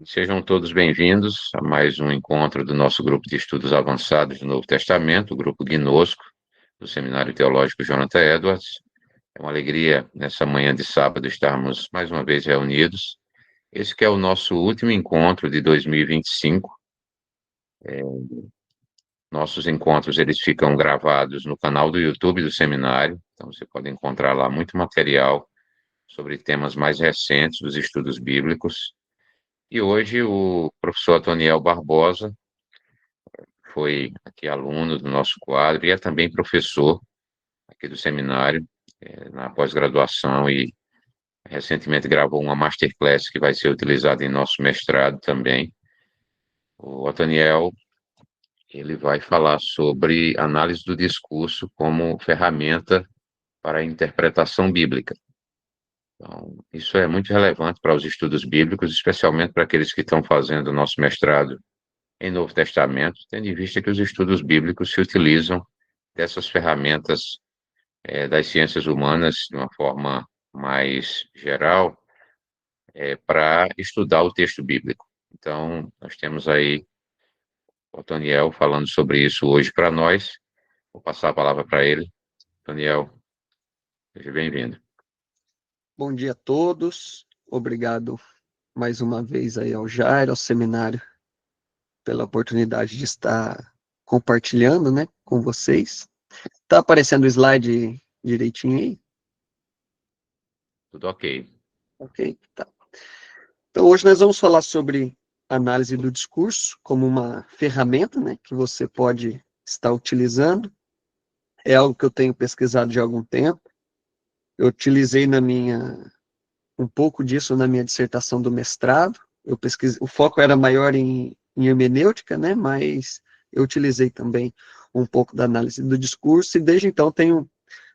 Sejam todos bem-vindos a mais um encontro do nosso grupo de estudos avançados do Novo Testamento, o grupo Gnosco, do Seminário Teológico Jonathan Edwards. É uma alegria, nessa manhã de sábado, estarmos mais uma vez reunidos. Esse que é o nosso último encontro de 2025. Nossos encontros, eles ficam gravados no canal do YouTube do Seminário, então você pode encontrar lá muito material sobre temas mais recentes dos estudos bíblicos. E hoje o professor Atoniel Barbosa foi aqui aluno do nosso quadro e é também professor aqui do seminário, na pós-graduação, e recentemente gravou uma masterclass que vai ser utilizada em nosso mestrado também. O Otaniel, ele vai falar sobre análise do discurso como ferramenta para a interpretação bíblica. Então, isso é muito relevante para os estudos bíblicos, especialmente para aqueles que estão fazendo o nosso mestrado em Novo Testamento, tendo em vista que os estudos bíblicos se utilizam dessas ferramentas das ciências humanas, de uma forma mais geral, para estudar o texto bíblico. Então, nós temos aí o Toniel falando sobre isso hoje para nós. Vou passar a palavra para ele. Toniel, seja bem-vindo. Bom dia a todos. Obrigado mais uma vez aí ao Jair, ao seminário, pela oportunidade de estar compartilhando, né, com vocês. Tá aparecendo o slide direitinho aí? Tudo ok. Ok, tá. Então, hoje nós vamos falar sobre análise do discurso como uma ferramenta, né, que você pode estar utilizando. É algo que eu tenho pesquisado de algum tempo. Eu utilizei um pouco disso na minha dissertação do mestrado. O foco era maior em hermenêutica, né, mas eu utilizei também um pouco da análise do discurso, e desde então tenho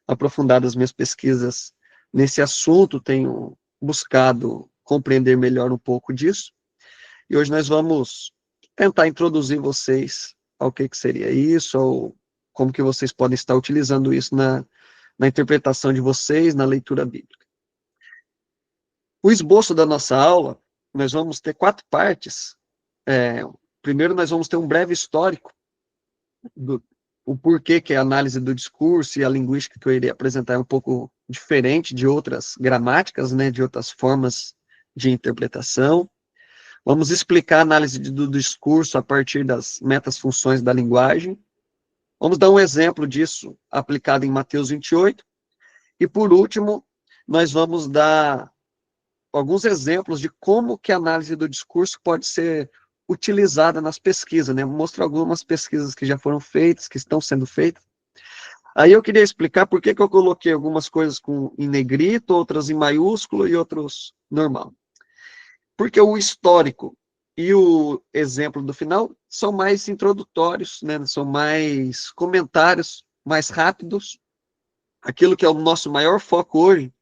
aprofundado as minhas pesquisas nesse assunto, tenho buscado compreender melhor um pouco disso, e hoje nós vamos tentar introduzir vocês ao que seria isso, ou como que vocês podem estar utilizando isso na interpretação de vocês, na leitura bíblica. O esboço da nossa aula, nós vamos ter 4 partes. Primeiro, nós vamos ter um breve histórico do o porquê que a análise do discurso e a linguística que eu irei apresentar é um pouco diferente de outras gramáticas, né, de outras formas de interpretação. Vamos explicar a análise do discurso a partir das metas-funções da linguagem. Vamos dar um exemplo disso aplicado em Mateus 28. E, por último, nós vamos dar alguns exemplos de como que a análise do discurso pode ser utilizada nas pesquisas, né? Mostro algumas pesquisas que já foram feitas, que estão sendo feitas. Aí eu queria explicar por que eu coloquei algumas coisas em negrito, outras em maiúsculo e outros normal. Porque o histórico e o exemplo do final são mais introdutórios, né? São mais comentários, mais rápidos. Aquilo que é o nosso maior foco hoje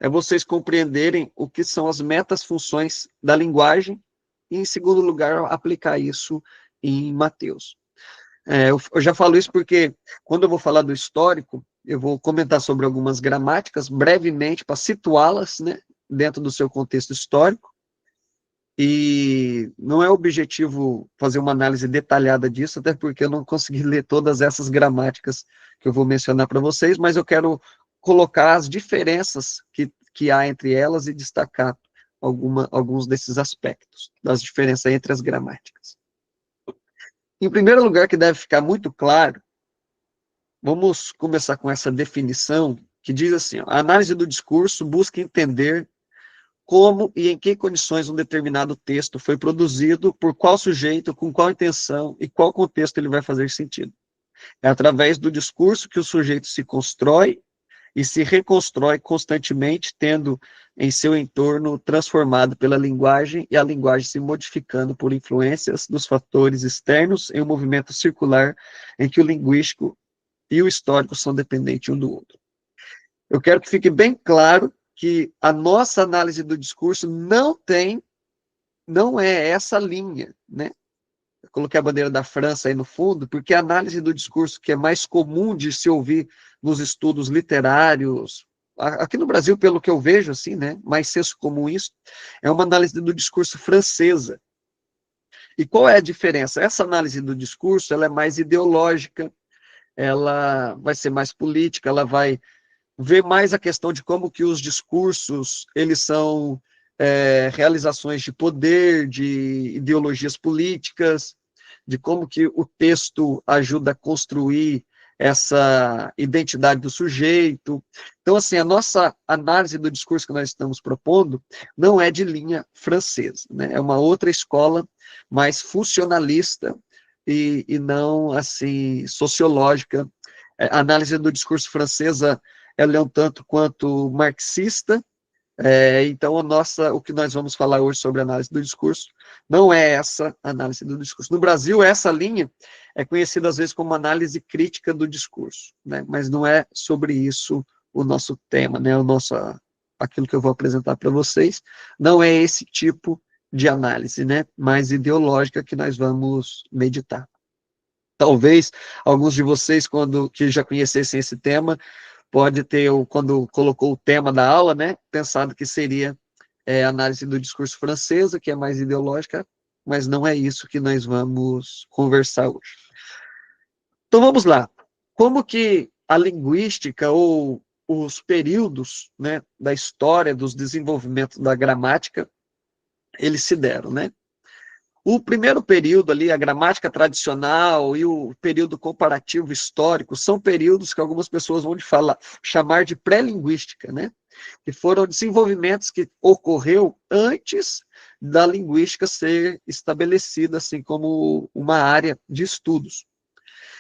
é vocês compreenderem o que são as metas funções da linguagem e, em segundo lugar, aplicar isso em Mateus. Eu já falo isso porque, quando eu vou falar do histórico, eu vou comentar sobre algumas gramáticas, brevemente, para situá-las, né, dentro do seu contexto histórico, e não é objetivo fazer uma análise detalhada disso, até porque eu não consegui ler todas essas gramáticas que eu vou mencionar para vocês, mas eu quero colocar as diferenças que há entre elas e destacar alguns desses aspectos, das diferenças entre as gramáticas. Em primeiro lugar, que deve ficar muito claro, vamos começar com essa definição, que diz assim, ó, a análise do discurso busca entender como e em que condições um determinado texto foi produzido, por qual sujeito, com qual intenção e qual contexto ele vai fazer sentido. É através do discurso que o sujeito se constrói e se reconstrói constantemente, tendo em seu entorno transformado pela linguagem e a linguagem se modificando por influências dos fatores externos em um movimento circular em que o linguístico e o histórico são dependentes um do outro. Eu quero que fique bem claro que a nossa análise do discurso não é essa linha, né? Eu coloquei a bandeira da França aí no fundo, porque a análise do discurso que é mais comum de se ouvir nos estudos literários, aqui no Brasil, pelo que eu vejo, assim, né, mais senso comum isso, é uma análise do discurso francesa. E qual é a diferença? Essa análise do discurso, ela é mais ideológica, ela vai ser mais política, ela vai ver mais a questão de como que os discursos, eles são realizações de poder, de ideologias políticas, de como que o texto ajuda a construir essa identidade do sujeito. Então, assim, a nossa análise do discurso que nós estamos propondo não é de linha francesa, né? É uma outra escola mais funcionalista e não, assim, sociológica. A análise do discurso francesa, ela é um tanto quanto marxista. Então, o que nós vamos falar hoje sobre análise do discurso não é essa análise do discurso. No Brasil, essa linha é conhecida às vezes como análise crítica do discurso, né? Mas não é sobre isso o nosso tema, né? Aquilo que eu vou apresentar para vocês, não é esse tipo de análise, né? Mais ideológica que nós vamos meditar. Talvez alguns de vocês, que já conhecessem esse tema, pode ter, quando colocou o tema da aula, né, pensado que seria análise do discurso francesa, que é mais ideológica, mas não é isso que nós vamos conversar hoje. Então vamos lá. Como que a linguística ou os períodos, né, da história dos desenvolvimentos da gramática, eles se deram, né? O primeiro período ali, a gramática tradicional e o período comparativo histórico, são períodos que algumas pessoas vão chamar de pré-linguística, né? Que foram desenvolvimentos que ocorreu antes da linguística ser estabelecida assim como uma área de estudos.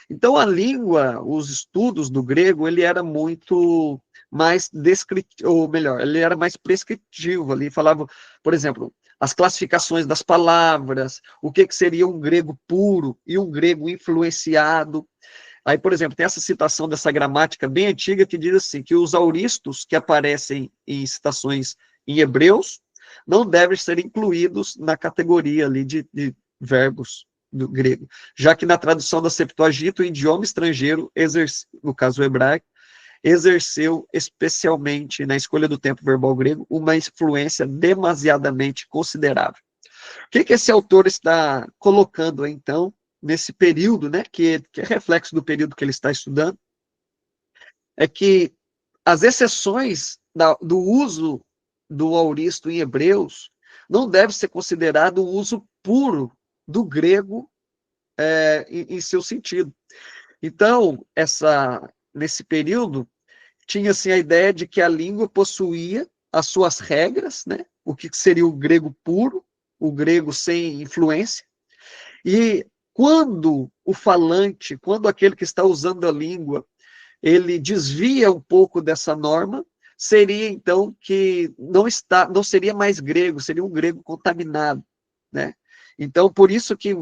Então a língua, os estudos do grego, ele era muito mais descritivo, ou melhor, ele era mais prescritivo ali, falava, por exemplo, as classificações das palavras, o que seria um grego puro e um grego influenciado. Aí, por exemplo, tem essa citação dessa gramática bem antiga que diz assim, que os auristos que aparecem em citações em hebreus não devem ser incluídos na categoria ali de verbos do grego, já que na tradução da Septuaginta, o idioma estrangeiro, no caso o hebraico, exerceu, especialmente na escolha do tempo verbal grego, uma influência demasiadamente considerável. O que esse autor está colocando, então, nesse período, né, que é reflexo do período que ele está estudando, é que as exceções do uso do auristo em Hebreus não deve ser considerado o uso puro do grego em seu sentido. Então, nesse período, tinha-se a ideia de que a língua possuía as suas regras, né? O que seria o grego puro, o grego sem influência, e quando o falante, quando aquele que está usando a língua, ele desvia um pouco dessa norma, seria então que não seria mais grego, seria um grego contaminado, né? Então, por isso que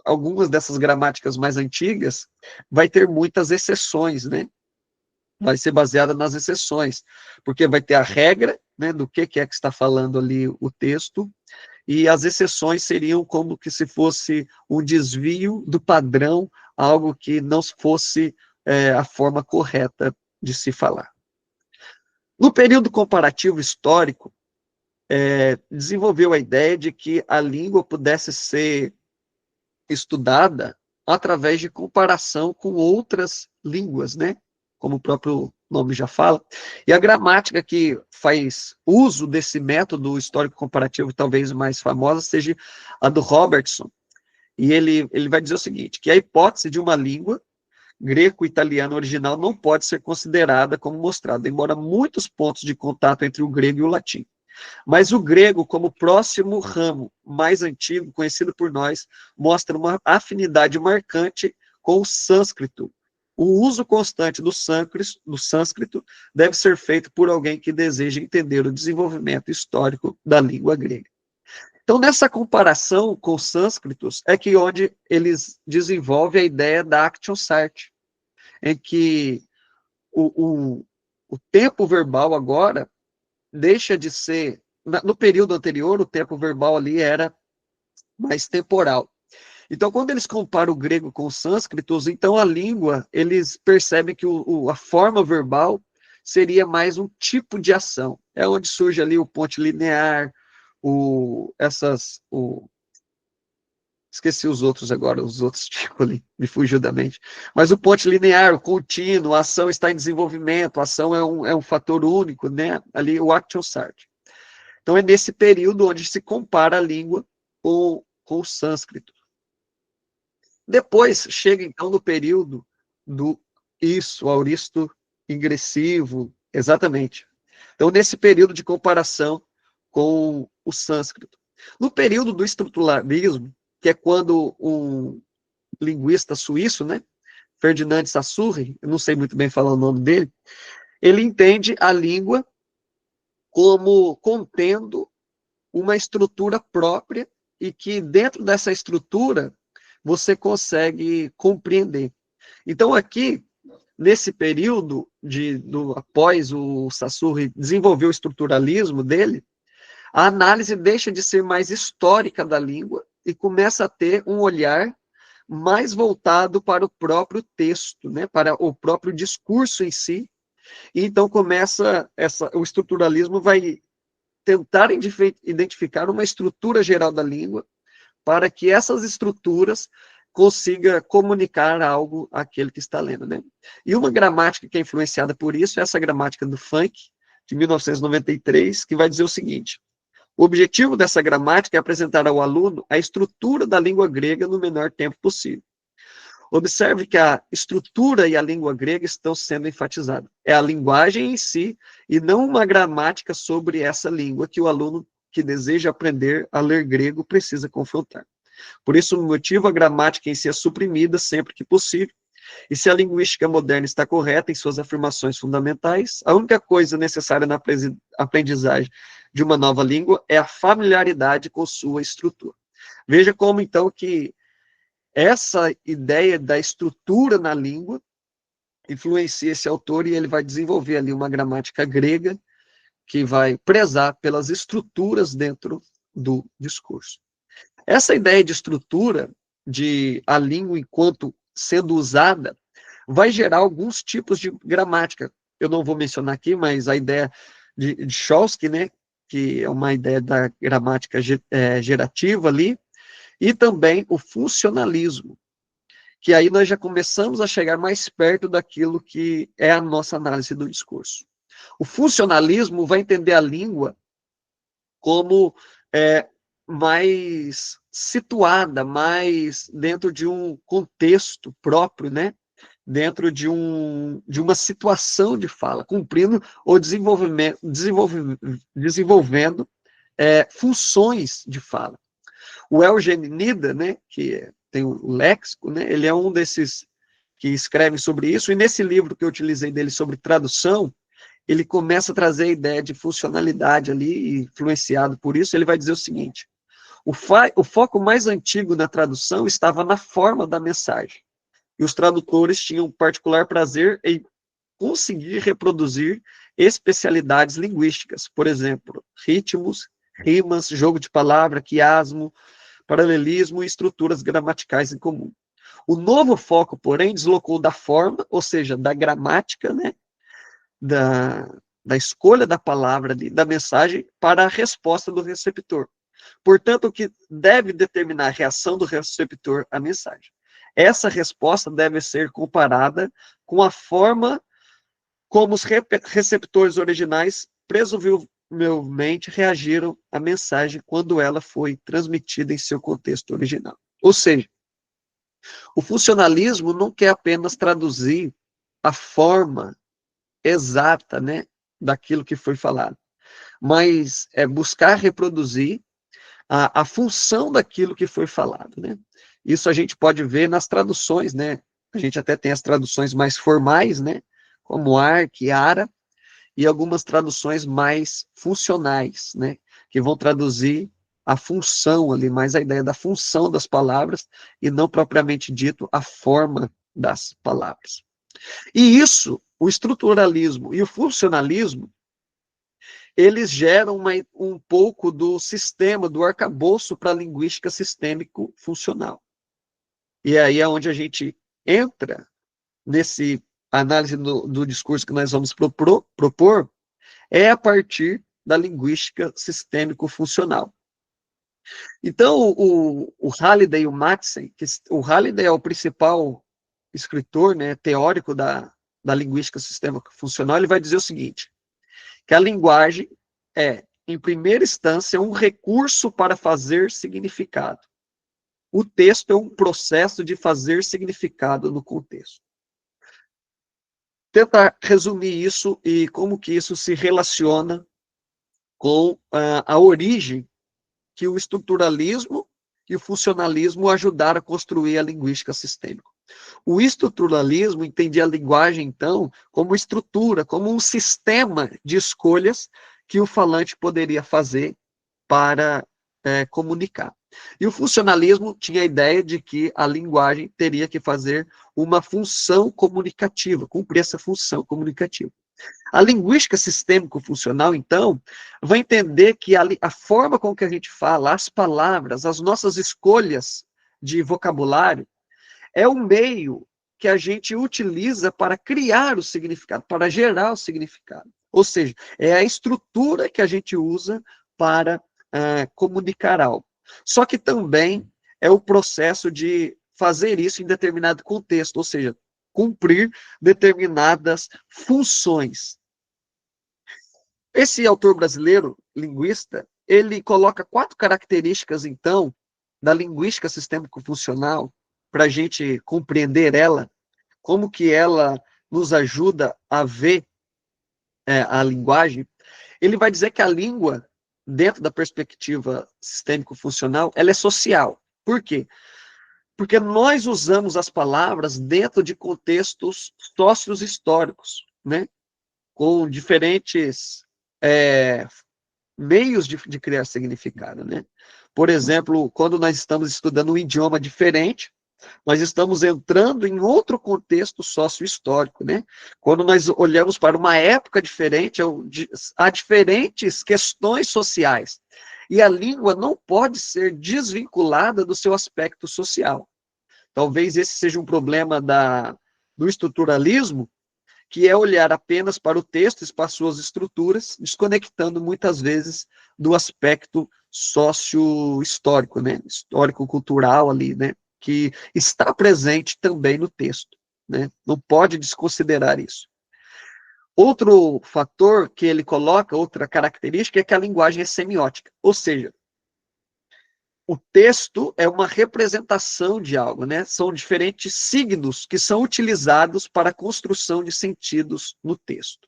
algumas dessas gramáticas mais antigas vai ter muitas exceções, né? Vai ser baseada nas exceções, porque vai ter a regra, né, do que é que está falando ali o texto, e as exceções seriam como que se fosse um desvio do padrão, algo que não fosse a forma correta de se falar. No período comparativo histórico, desenvolveu a ideia de que a língua pudesse ser estudada através de comparação com outras línguas, né? Como o próprio nome já fala. E a gramática que faz uso desse método histórico comparativo, talvez mais famosa, seja a do Robertson. E ele vai dizer o seguinte, que a hipótese de uma língua greco-italiana original não pode ser considerada como mostrada, embora muitos pontos de contato entre o grego e o latim. Mas o grego, como próximo ramo mais antigo, conhecido por nós, mostra uma afinidade marcante com o sânscrito. O uso constante do sânscrito deve ser feito por alguém que deseja entender o desenvolvimento histórico da língua grega. Então, nessa comparação com os sânscritos, é que onde eles desenvolvem a ideia da action sart, em que o tempo verbal agora deixa de ser... No período anterior, o tempo verbal ali era mais temporal. Então, quando eles comparam o grego com os sânscritos, então a língua, eles percebem que a forma verbal seria mais um tipo de ação. É onde surge ali o ponte-linear, esqueci os outros agora, os outros tipos ali, me fugiu da mente. Mas o ponte-linear, o contínuo, a ação está em desenvolvimento, a ação é um fator único, né? Ali o action start. Então é nesse período onde se compara a língua com o sânscrito. Depois chega então no período do auristo ingressivo, exatamente. Então nesse período de comparação com o sânscrito. No período do estruturalismo, que é quando um linguista suíço, né, Ferdinand Saussure, eu não sei muito bem falar o nome dele, ele entende a língua como contendo uma estrutura própria e que dentro dessa estrutura você consegue compreender. Então aqui, nesse período após o Saussure desenvolver o estruturalismo dele, a análise deixa de ser mais histórica da língua e começa a ter um olhar mais voltado para o próprio texto, né, para o próprio discurso em si. E então começa o estruturalismo vai tentar identificar uma estrutura geral da língua para que essas estruturas consiga comunicar algo àquele que está lendo, né? E uma gramática que é influenciada por isso é essa gramática do Funk, de 1993, que vai dizer o seguinte: o objetivo dessa gramática é apresentar ao aluno a estrutura da língua grega no menor tempo possível. Observe que a estrutura e a língua grega estão sendo enfatizadas. É a linguagem em si e não uma gramática sobre essa língua que o aluno que deseja aprender a ler grego precisa confrontar. Por isso, o motivo, a gramática em si é suprimida sempre que possível. E se a linguística moderna está correta em suas afirmações fundamentais, a única coisa necessária na aprendizagem de uma nova língua é a familiaridade com sua estrutura. Veja como, então, que essa ideia da estrutura na língua influencia esse autor e ele vai desenvolver ali uma gramática grega que vai prezar pelas estruturas dentro do discurso. Essa ideia de estrutura, de a língua enquanto sendo usada, vai gerar alguns tipos de gramática. Eu não vou mencionar aqui, mas a ideia de Chomsky, né, que é uma ideia da gramática gerativa ali, e também o funcionalismo, que aí nós já começamos a chegar mais perto daquilo que é a nossa análise do discurso. O funcionalismo vai entender a língua como mais situada, mais dentro de um contexto próprio, né? Dentro de uma situação de fala, cumprindo ou desenvolvendo funções de fala. O Eugene Nida, né, que tem o léxico, né, ele é um desses que escreve sobre isso, e nesse livro que eu utilizei dele sobre tradução, ele começa a trazer a ideia de funcionalidade ali, influenciado por isso, ele vai dizer o seguinte: o foco mais antigo na tradução estava na forma da mensagem, e os tradutores tinham particular prazer em conseguir reproduzir especialidades linguísticas, por exemplo, ritmos, rimas, jogo de palavra, quiasmo, paralelismo e estruturas gramaticais em comum. O novo foco, porém, deslocou da forma, ou seja, da gramática, né, da escolha da palavra, da mensagem, para a resposta do receptor. Portanto, o que deve determinar a reação do receptor à mensagem. Essa resposta deve ser comparada com a forma como os receptores originais presumivelmente reagiram à mensagem quando ela foi transmitida em seu contexto original. Ou seja, o funcionalismo não quer apenas traduzir a forma exata, né, daquilo que foi falado, mas é buscar reproduzir a função daquilo que foi falado, né? Isso a gente pode ver nas traduções, né? A gente até tem as traduções mais formais, né? Como Ark, Ara, e algumas traduções mais funcionais, né? Que vão traduzir a função ali, mais a ideia da função das palavras, e não propriamente dito a forma das palavras. E isso, o estruturalismo e o funcionalismo, eles geram um pouco do sistema, do arcabouço para a linguística sistêmico-funcional. E aí é onde a gente entra nesse a análise do discurso que nós vamos propor é a partir da linguística sistêmico-funcional. Então, o Halliday e o Madsen, o Halliday é o principal escritor, né, teórico da linguística sistêmico-funcional, ele vai dizer o seguinte, que a linguagem é, em primeira instância, um recurso para fazer significado. O texto é um processo de fazer significado no contexto. Tentar resumir isso e como que isso se relaciona com a origem que o estruturalismo e o funcionalismo ajudaram a construir a linguística sistêmica. O estruturalismo entendia a linguagem, então, como estrutura, como um sistema de escolhas que o falante poderia fazer para comunicar. E o funcionalismo tinha a ideia de que a linguagem teria que fazer uma função comunicativa, cumprir essa função comunicativa. A linguística sistêmico-funcional, então, vai entender que a forma com que a gente fala, as palavras, as nossas escolhas de vocabulário, é o meio que a gente utiliza para criar o significado, para gerar o significado. Ou seja, é a estrutura que a gente usa para comunicar algo. Só que também é o processo de fazer isso em determinado contexto, ou seja, cumprir determinadas funções. Esse autor brasileiro, linguista, ele coloca 4 características, então, da linguística sistêmico-funcional, para a gente compreender ela, como que ela nos ajuda a ver a linguagem. Ele vai dizer que a língua, dentro da perspectiva sistêmico-funcional, ela é social. Por quê? Porque nós usamos as palavras dentro de contextos sócio-históricos, né? Com diferentes meios de criar significado, né? Por exemplo, quando nós estamos estudando um idioma diferente, nós estamos entrando em outro contexto sócio-histórico, né? Quando nós olhamos para uma época diferente, há diferentes questões sociais. E a língua não pode ser desvinculada do seu aspecto social. Talvez esse seja um problema do estruturalismo, que é olhar apenas para o texto e para suas estruturas, desconectando muitas vezes do aspecto sócio-histórico, né? Histórico-cultural ali, né? Que está presente também no texto, né? Não pode desconsiderar isso. Outro fator que ele coloca, outra característica, é que a linguagem é semiótica, ou seja, o texto é uma representação de algo, né? São diferentes signos que são utilizados para a construção de sentidos no texto.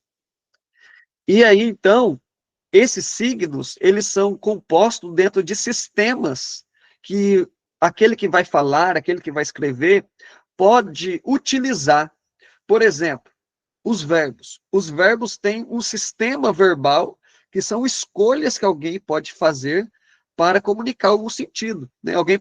E aí, então, esses signos, eles são compostos dentro de sistemas que aquele que vai falar, aquele que vai escrever, pode utilizar. Por exemplo, os verbos. Os verbos têm um sistema verbal, que são escolhas que alguém pode fazer para comunicar algum sentido, né? Alguém,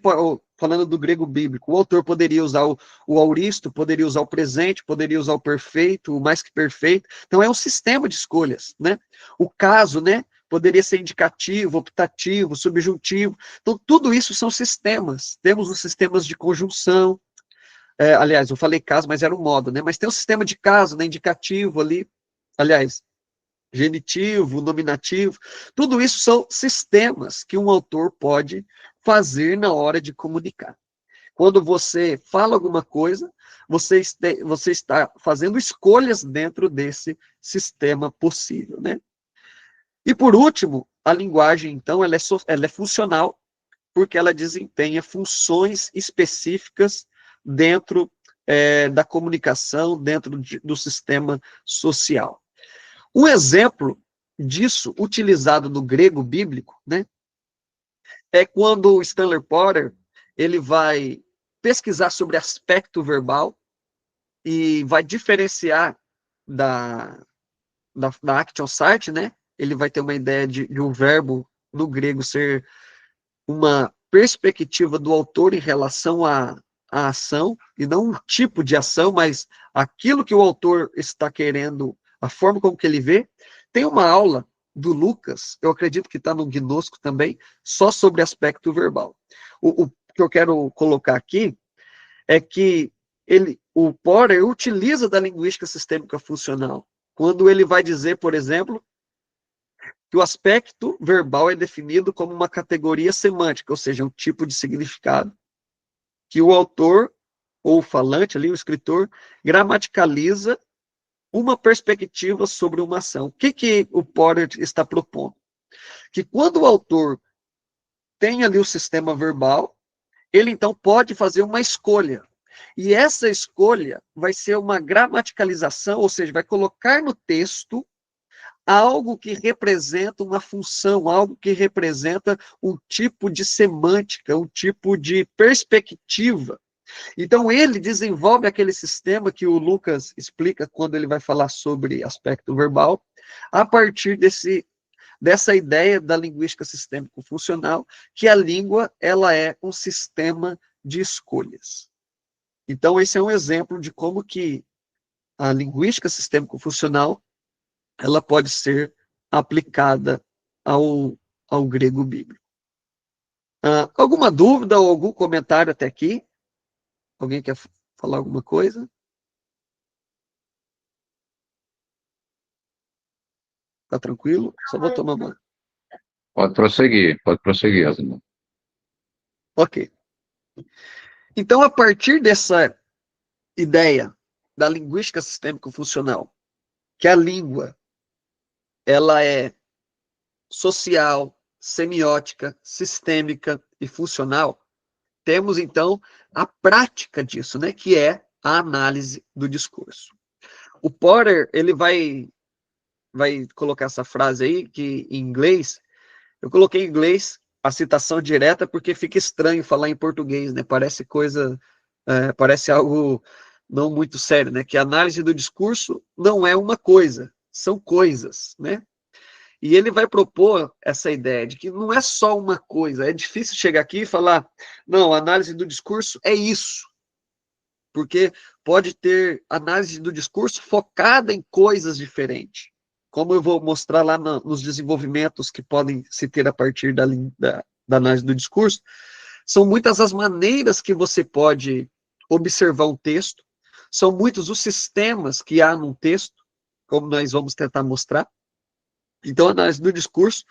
falando do grego bíblico, o autor poderia usar o auristo, poderia usar o presente, poderia usar o perfeito, o mais que perfeito. Então, é um sistema de escolhas, né? O caso, né? Poderia ser indicativo, optativo, subjuntivo. Então, tudo isso são sistemas. Temos os sistemas de conjunção. Aliás, eu falei caso, mas era um modo, né? Mas tem o sistema de caso, né? Indicativo ali. Aliás, genitivo, nominativo. Tudo isso são sistemas que um autor pode fazer na hora de comunicar. Quando você fala alguma coisa, você está fazendo escolhas dentro desse sistema possível, né? E, por último, a linguagem, então, ela é funcional, porque ela desempenha funções específicas dentro da comunicação, dentro do sistema social. Um exemplo disso, utilizado no grego bíblico, né, é quando o Stanley Porter ele vai pesquisar sobre aspecto verbal e vai diferenciar da action site, né? Ele vai ter uma ideia de um verbo no grego ser uma perspectiva do autor em relação à ação, e não um tipo de ação, mas aquilo que o autor está querendo, a forma como que ele vê. Tem uma aula do Lucas, eu acredito que está no Gnosco também, só sobre aspecto verbal. O que eu quero colocar aqui é que o Porter utiliza da linguística sistêmica funcional, quando ele vai dizer, por exemplo, que o aspecto verbal é definido como uma categoria semântica, ou seja, um tipo de significado, que o autor, ou o falante ali, o escritor, gramaticaliza uma perspectiva sobre uma ação. O que o Porter está propondo? Que quando o autor tem ali o sistema verbal, ele então pode fazer uma escolha. E essa escolha vai ser uma gramaticalização, ou seja, vai colocar no texto algo que representa uma função, algo que representa um tipo de semântica, um tipo de perspectiva. Então, ele desenvolve aquele sistema que o Lucas explica quando ele vai falar sobre aspecto verbal, a partir dessa ideia da linguística sistêmico-funcional, que a língua ela é um sistema de escolhas. Então, esse é um exemplo de como que a linguística sistêmico-funcional ela pode ser aplicada ao grego bíblico. Alguma dúvida ou algum comentário até aqui? Alguém quer falar alguma coisa? Tá tranquilo? Só vou tomar uma... Pode prosseguir, Asimov. Ok. Então, a partir dessa ideia da linguística sistêmico-funcional, que a língua ela é social, semiótica, sistêmica e funcional, temos então a prática disso, né, que é a análise do discurso. O Porter, ele vai colocar essa frase aí, que em inglês, eu coloquei em inglês a citação direta porque fica estranho falar em português, né, parece algo não muito sério, né, que a análise do discurso não é uma coisa, são coisas, né, e ele vai propor essa ideia de que não é só uma coisa, é difícil chegar aqui e falar, não, a análise do discurso é isso, porque pode ter análise do discurso focada em coisas diferentes, como eu vou mostrar lá nos desenvolvimentos que podem se ter a partir da análise do discurso, são muitas as maneiras que você pode observar um texto, são muitos os sistemas que há num texto, como nós vamos tentar mostrar. Então, a análise do discurso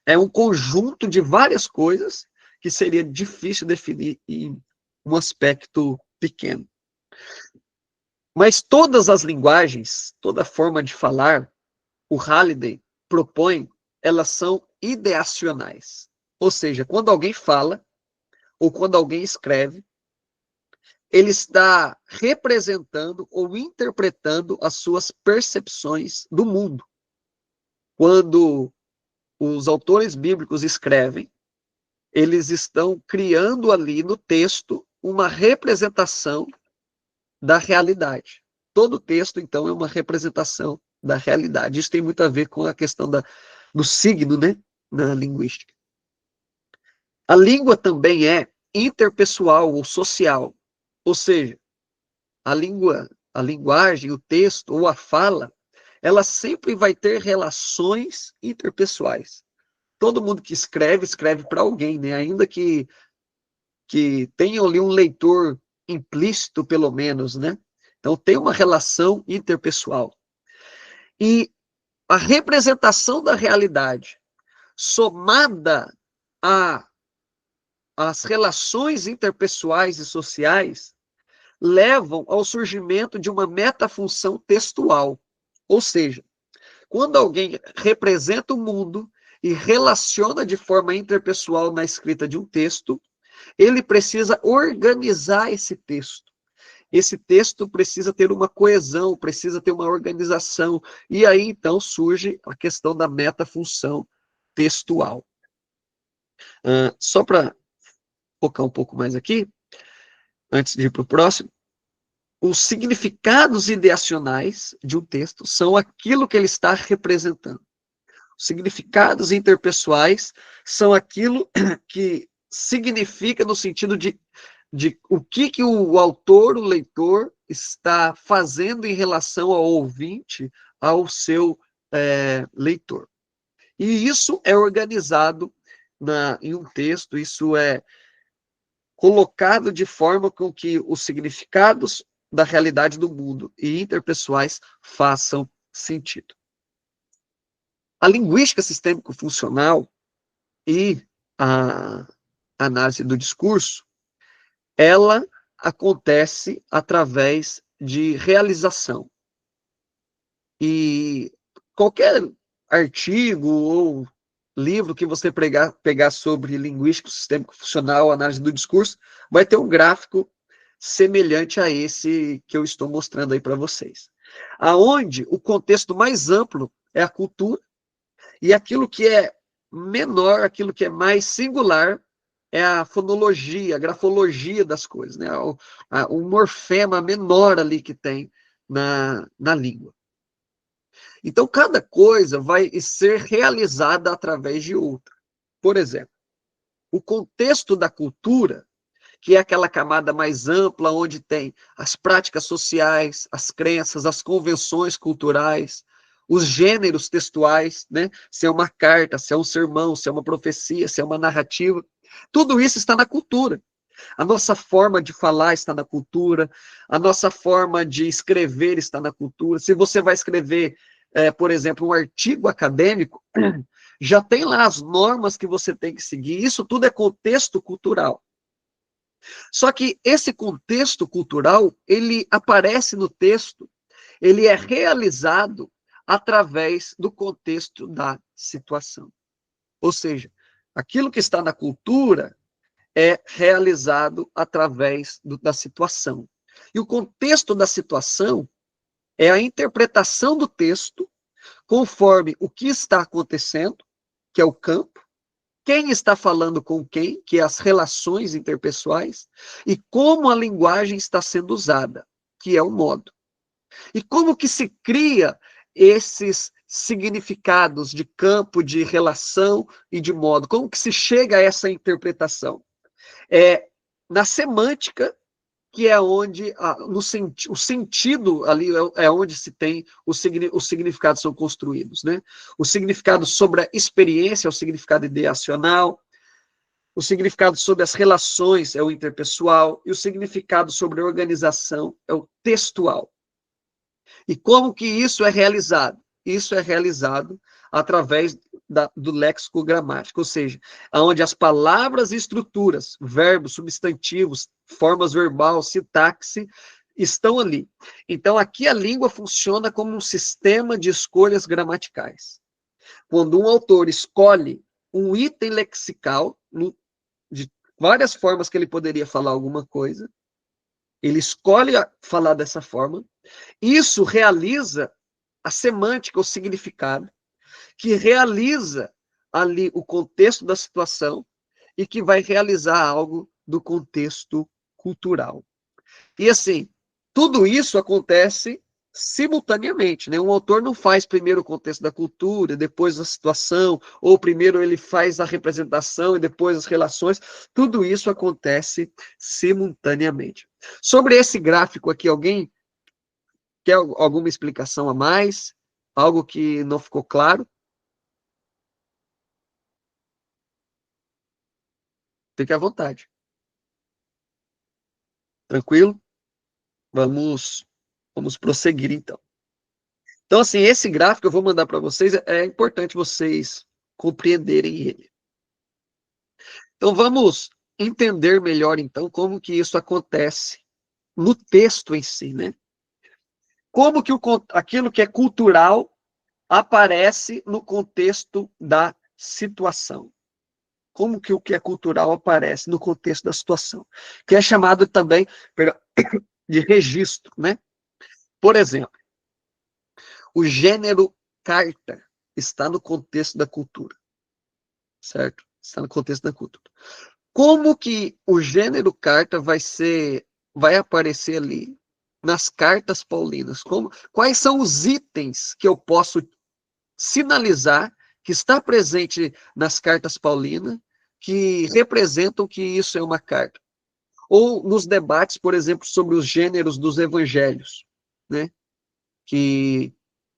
é um conjunto de várias coisas que seria difícil definir em um aspecto pequeno. Mas todas as linguagens, toda forma de falar, o Halliday propõe, elas são ideacionais. Ou seja, quando alguém fala, ou quando alguém escreve, ele está representando ou interpretando as suas percepções do mundo. Quando os autores bíblicos escrevem, eles estão criando ali no texto uma representação da realidade. Todo texto, então, é uma representação da realidade. Isso tem muito a ver com a questão do signo, né, na linguística. A língua também é interpessoal ou social, ou seja, a linguagem, o texto ou a fala, ela sempre vai ter relações interpessoais. Todo mundo que escreve para alguém, né? Ainda que tenha ali um leitor implícito, pelo menos, né? Então, tem uma relação interpessoal. E a representação da realidade, somada às relações interpessoais e sociais, levam ao surgimento de uma metafunção textual. Ou seja, quando alguém representa o mundo e relaciona de forma interpessoal na escrita de um texto, ele precisa organizar esse texto. Esse texto precisa ter uma coesão, precisa ter uma organização, e aí então surge a questão da metafunção textual. Só para focar um pouco mais aqui, antes de ir para o próximo, os significados ideacionais de um texto são aquilo que ele está representando. Os significados interpessoais são aquilo que significa no sentido de o que o autor, o leitor, está fazendo em relação ao ouvinte, ao seu leitor. E isso é organizado em um texto, isso é colocado de forma com que os significados da realidade do mundo e interpessoais façam sentido. A linguística sistêmico-funcional e a análise do discurso, ela acontece através de realização. E qualquer artigo ou livro que você pegar sobre linguística sistêmico-funcional, análise do discurso, vai ter um gráfico semelhante a esse que eu estou mostrando aí para vocês. Aonde o contexto mais amplo é a cultura, e aquilo que é menor, aquilo que é mais singular, é a fonologia, a grafologia das coisas, né? O morfema menor ali que tem na língua. Então, cada coisa vai ser realizada através de outra. Por exemplo, o contexto da cultura, que é aquela camada mais ampla, onde tem as práticas sociais, as crenças, as convenções culturais, os gêneros textuais, né? Se é uma carta, se é um sermão, se é uma profecia, se é uma narrativa, tudo isso está na cultura. A nossa forma de falar está na cultura, a nossa forma de escrever está na cultura. Se você vai escrever, por exemplo, um artigo acadêmico, já tem lá as normas que você tem que seguir. Isso tudo é contexto cultural. Só que esse contexto cultural, ele aparece no texto, ele é realizado através do contexto da situação. Ou seja, aquilo que está na cultura é realizado através da situação. E o contexto da situação é a interpretação do texto conforme o que está acontecendo, que é o campo, quem está falando com quem, que é as relações interpessoais, e como a linguagem está sendo usada, que é o modo. E como que se cria esses significados de campo, de relação e de modo? Como que se chega a essa interpretação? É na semântica, que é onde o sentido ali é onde se tem os significados são construídos, né? O significado sobre a experiência é o significado ideacional, o significado sobre as relações é o interpessoal, e o significado sobre a organização é o textual. E como que isso é realizado? Isso é realizado através do léxico gramático, ou seja, onde as palavras e estruturas, verbos, substantivos, formas verbal, sintaxe, estão ali. Então, aqui a língua funciona como um sistema de escolhas gramaticais. Quando um autor escolhe um item lexical, de várias formas que ele poderia falar alguma coisa, ele escolhe falar dessa forma, isso realiza a semântica, o significado, que realiza ali o contexto da situação e que vai realizar algo do contexto cultural. E assim, tudo isso acontece simultaneamente, né? Um autor não faz primeiro o contexto da cultura, depois a situação, ou primeiro ele faz a representação e depois as relações. Tudo isso acontece simultaneamente. Sobre esse gráfico aqui, alguém quer alguma explicação a mais? Algo que não ficou claro? Fique à vontade. Tranquilo? Vamos prosseguir, então. Então, assim, esse gráfico eu vou mandar para vocês, é importante vocês compreenderem ele. Então, vamos entender melhor, então, como que isso acontece no texto em si, né? Como que aquilo que é cultural aparece no contexto da situação. Como que o que é cultural aparece no contexto da situação. Que é chamado também de registro, né? Por exemplo, o gênero carta está no contexto da cultura, certo? Está no contexto da cultura. Como que o gênero carta vai aparecer ali nas cartas paulinas? Quais são os itens que eu posso sinalizar que está presente nas cartas paulinas que representam que isso é uma carta? Ou nos debates, por exemplo, sobre os gêneros dos evangelhos, né? Que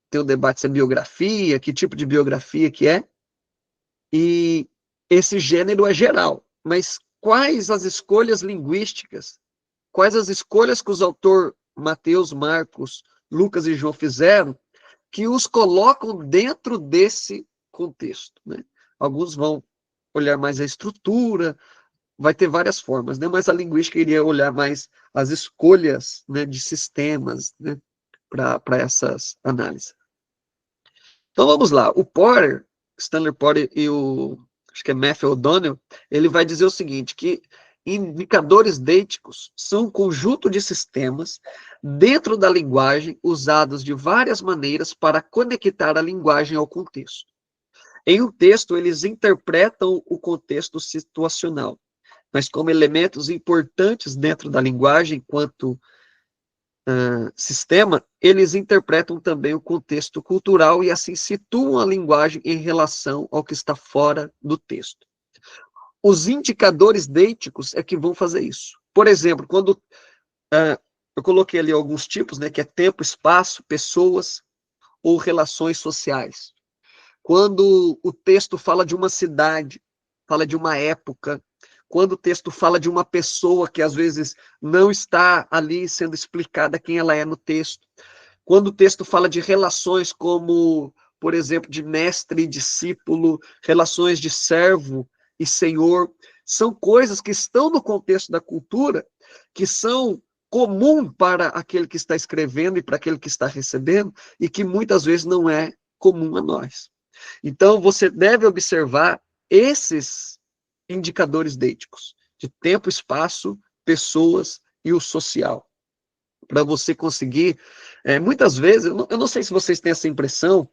tem o debate se é biografia, que tipo de biografia que é, e esse gênero é geral, mas quais as escolhas linguísticas, quais as escolhas que Mateus, Marcos, Lucas e João fizeram, que os colocam dentro desse contexto, né? Alguns vão olhar mais a estrutura, vai ter várias formas, né? Mas a linguística iria olhar mais as escolhas, né, de sistemas, né, para essas análises. Então vamos lá, o Porter, Stanley Porter e acho que é Matthew O'Donnell, ele vai dizer o seguinte, que indicadores deíticos são um conjunto de sistemas dentro da linguagem usados de várias maneiras para conectar a linguagem ao contexto. Em um texto, eles interpretam o contexto situacional, mas como elementos importantes dentro da linguagem, enquanto sistema, eles interpretam também o contexto cultural e assim situam a linguagem em relação ao que está fora do texto. Os indicadores deíticos é que vão fazer isso. Por exemplo, quando eu coloquei ali alguns tipos, né, que é tempo, espaço, pessoas ou relações sociais. Quando o texto fala de uma cidade, fala de uma época, quando o texto fala de uma pessoa que às vezes não está ali sendo explicada quem ela é no texto, quando o texto fala de relações como, por exemplo, de mestre e discípulo, relações de servo e senhor, são coisas que estão no contexto da cultura, que são comum para aquele que está escrevendo e para aquele que está recebendo, e que muitas vezes não é comum a nós. Então, você deve observar esses indicadores deíticos, de tempo, espaço, pessoas e o social, para você conseguir, muitas vezes, eu não sei se vocês têm essa impressão,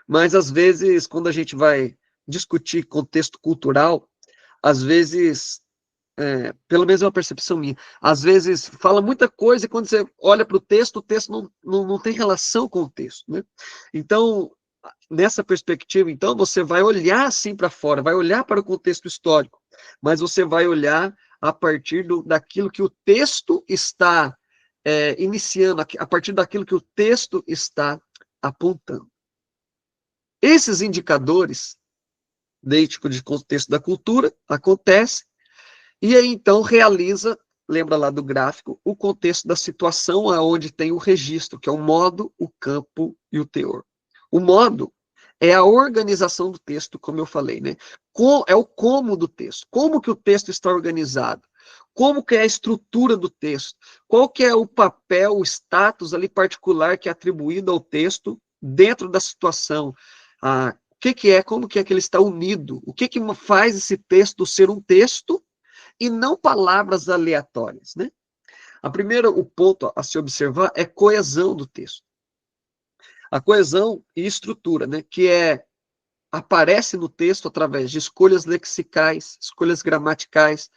mas às vezes, quando a gente vai discutir contexto cultural, às vezes, pelo menos é uma percepção minha, às vezes fala muita coisa e quando você olha para o texto não tem relação com o texto, né? Então, nessa perspectiva, então, você vai olhar assim para fora, vai olhar para o contexto histórico, mas você vai olhar a partir daquilo que o texto está iniciando, a partir daquilo que o texto está apontando. Esses indicadores deíticos de contexto da cultura acontecem, e aí então realiza, lembra lá do gráfico, o contexto da situação aonde tem o registro, que é o modo, o campo e o teor. O modo é a organização do texto, como eu falei, né? É o como do texto, como que o texto está organizado, como que é a estrutura do texto, qual que é o papel, o status ali particular que é atribuído ao texto dentro da situação, como que é que ele está unido, o que faz esse texto ser um texto e não palavras aleatórias, né? O ponto a se observar é coesão do texto. A coesão e estrutura, né, que aparece no texto através de escolhas lexicais, escolhas gramaticais,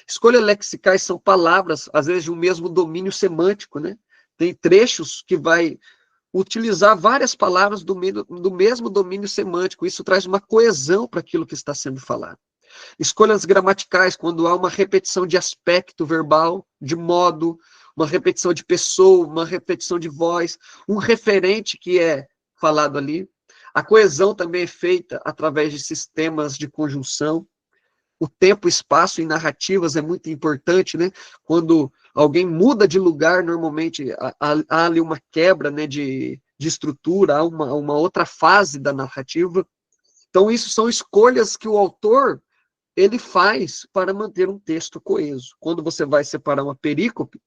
escolhas lexicais são palavras, às vezes, de um mesmo domínio semântico, né? Tem trechos que vai utilizar várias palavras do mesmo domínio semântico, isso traz uma coesão para aquilo que está sendo falado. Escolhas gramaticais, quando há uma repetição de aspecto verbal, de modo, uma repetição de pessoa, uma repetição de voz, um referente que é falado ali. A coesão também é feita através de sistemas de conjunção. O tempo, espaço e narrativas é muito importante, né? Quando alguém muda de lugar, normalmente há ali uma quebra, né, de estrutura, há uma outra fase da narrativa. Então, isso são escolhas que o autor ele faz para manter um texto coeso. Quando você vai separar uma perícope,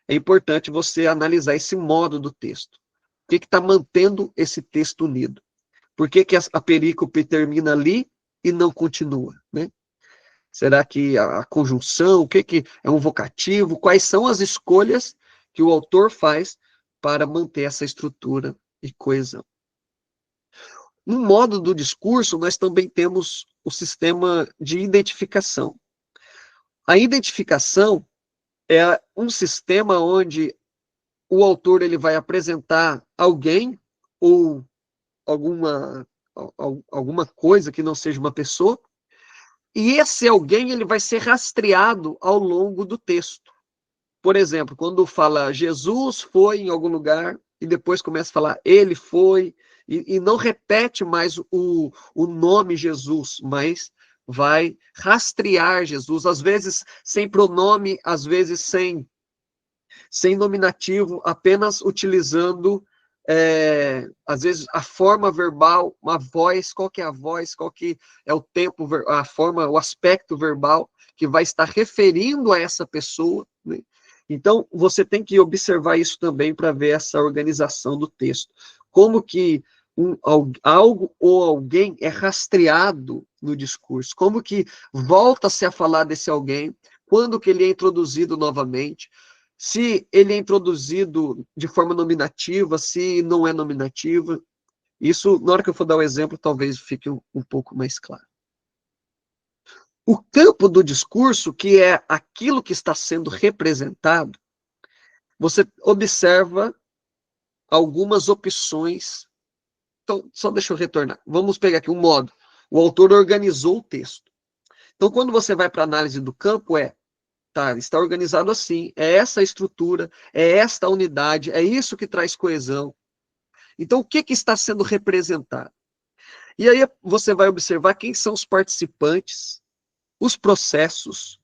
é importante você analisar esse modo do texto. O que está mantendo esse texto unido? Por que a perícope termina ali e não continua, né? Será que a conjunção, o que é um vocativo? Quais são as escolhas que o autor faz para manter essa estrutura e coesão? No modo do discurso, nós também temos o sistema de identificação. A identificação é um sistema onde o autor ele vai apresentar alguém ou alguma coisa que não seja uma pessoa, e esse alguém ele vai ser rastreado ao longo do texto. Por exemplo, quando fala Jesus foi em algum lugar, e depois começa a falar ele foi, e não repete mais o nome Jesus, mas vai rastrear Jesus, às vezes sem pronome, às vezes sem sem nominativo, apenas utilizando, às vezes, a forma verbal, uma voz, qual que é a voz, qual que é o tempo, a forma, o aspecto verbal que vai estar referindo a essa pessoa, né? Então, você tem que observar isso também para ver essa organização do texto. Como que algo ou alguém é rastreado no discurso, como que volta-se a falar desse alguém, quando que ele é introduzido novamente, se ele é introduzido de forma nominativa, se não é nominativa. Isso, na hora que eu for dar o exemplo, talvez fique um pouco mais claro. O campo do discurso, que é aquilo que está sendo representado, você observa algumas opções. Então, só deixa eu retornar. Vamos pegar aqui um modo. O autor organizou o texto. Então, quando você vai para a análise do campo, está organizado assim, é essa a estrutura, é esta a unidade, é isso que traz coesão. Então, o que está sendo representado? E aí você vai observar quem são os participantes, os processos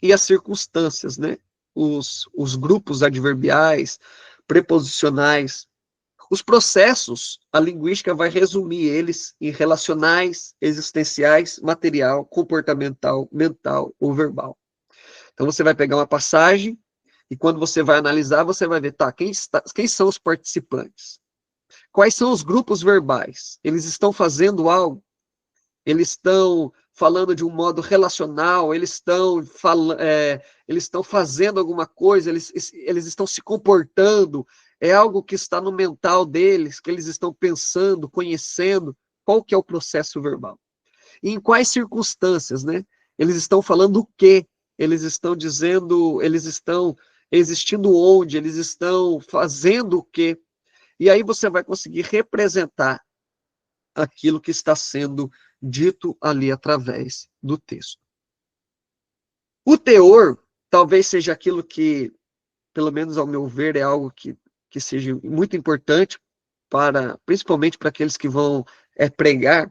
e as circunstâncias, né? Os grupos adverbiais, preposicionais. Os processos, a linguística vai resumir eles em relacionais, existenciais, material, comportamental, mental ou verbal. Então, você vai pegar uma passagem e quando você vai analisar, você vai ver, quem são os participantes? Quais são os grupos verbais? Eles estão fazendo algo? Eles estão falando de um modo relacional? Eles estão fazendo alguma coisa? Eles estão se comportando? É algo que está no mental deles, que eles estão pensando, conhecendo? Qual que é o processo verbal? E em quais circunstâncias, né? Eles estão falando o quê? Eles estão dizendo, eles estão existindo onde? Eles estão fazendo o quê? E aí você vai conseguir representar aquilo que está sendo dito ali através do texto. O teor talvez seja aquilo que, pelo menos ao meu ver, é algo que seja muito importante, principalmente para aqueles que vão pregar,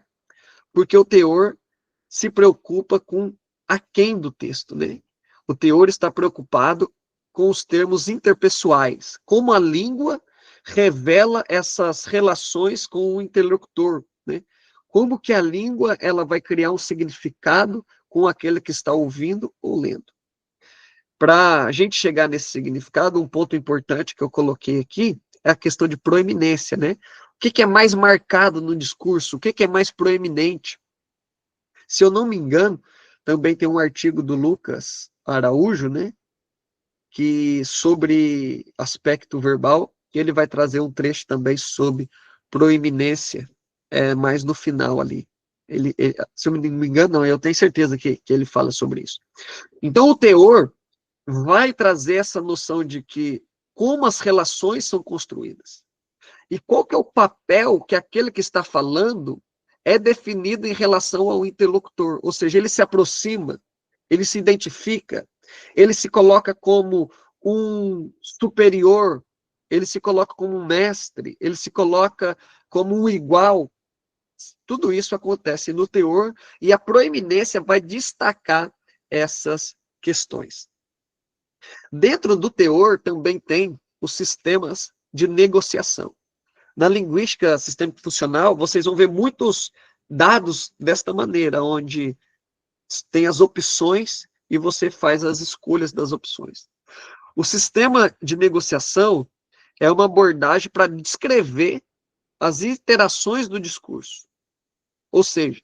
porque o teor se preocupa com a quem do texto, né? O teor está preocupado com os termos interpessoais, como a língua revela essas relações com o interlocutor, né? Como que a língua ela vai criar um significado com aquele que está ouvindo ou lendo. Para a gente chegar nesse significado, um ponto importante que eu coloquei aqui é a questão de proeminência, né? O que é mais marcado no discurso? O que é mais proeminente? Se eu não me engano, também tem um artigo do Lucas Araújo, né? Que sobre aspecto verbal, ele vai trazer um trecho também sobre proeminência, mais no final ali. Se eu não me engano, não, eu tenho certeza que ele fala sobre isso. Então, o teor vai trazer essa noção de que como as relações são construídas e qual que é o papel que aquele que está falando é definido em relação ao interlocutor, ou seja, ele se aproxima, ele se identifica, ele se coloca como um superior, ele se coloca como um mestre, ele se coloca como um igual. Tudo isso acontece no teor e a proeminência vai destacar essas questões. Dentro do teor também tem os sistemas de negociação. Na linguística sistêmica funcional, vocês vão ver muitos dados desta maneira, onde tem as opções e você faz as escolhas das opções. O sistema de negociação é uma abordagem para descrever as interações do discurso. Ou seja,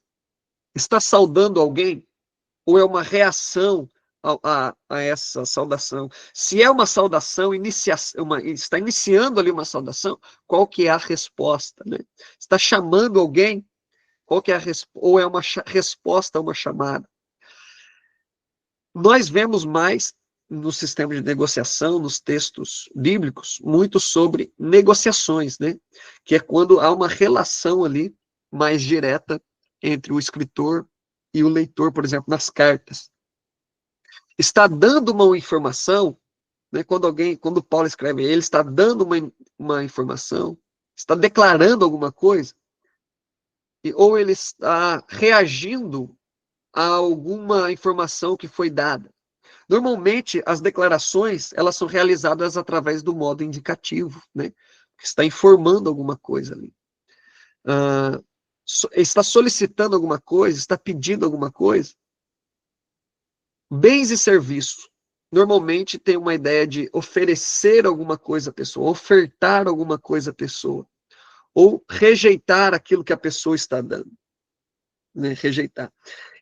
está saudando alguém ou é uma reação a essa saudação? Se é uma saudação, está iniciando ali uma saudação, qual que é a resposta, né? Está chamando alguém, qual que é ou é uma resposta a uma chamada? Nós vemos mais no sistema de negociação, nos textos bíblicos, muito sobre negociações, né? Que é quando há uma relação ali mais direta entre o escritor e o leitor, por exemplo, nas cartas. Está dando uma informação, né? Quando Paulo escreve, ele está dando uma informação, está declarando alguma coisa, ou ele está reagindo a alguma informação que foi dada. Normalmente, as declarações, elas são realizadas através do modo indicativo, né? Que está informando alguma coisa ali. Está solicitando alguma coisa, está pedindo alguma coisa. Bens e serviços. Normalmente tem uma ideia de oferecer alguma coisa à pessoa, ofertar alguma coisa à pessoa, ou rejeitar aquilo que a pessoa está dando, né? Rejeitar.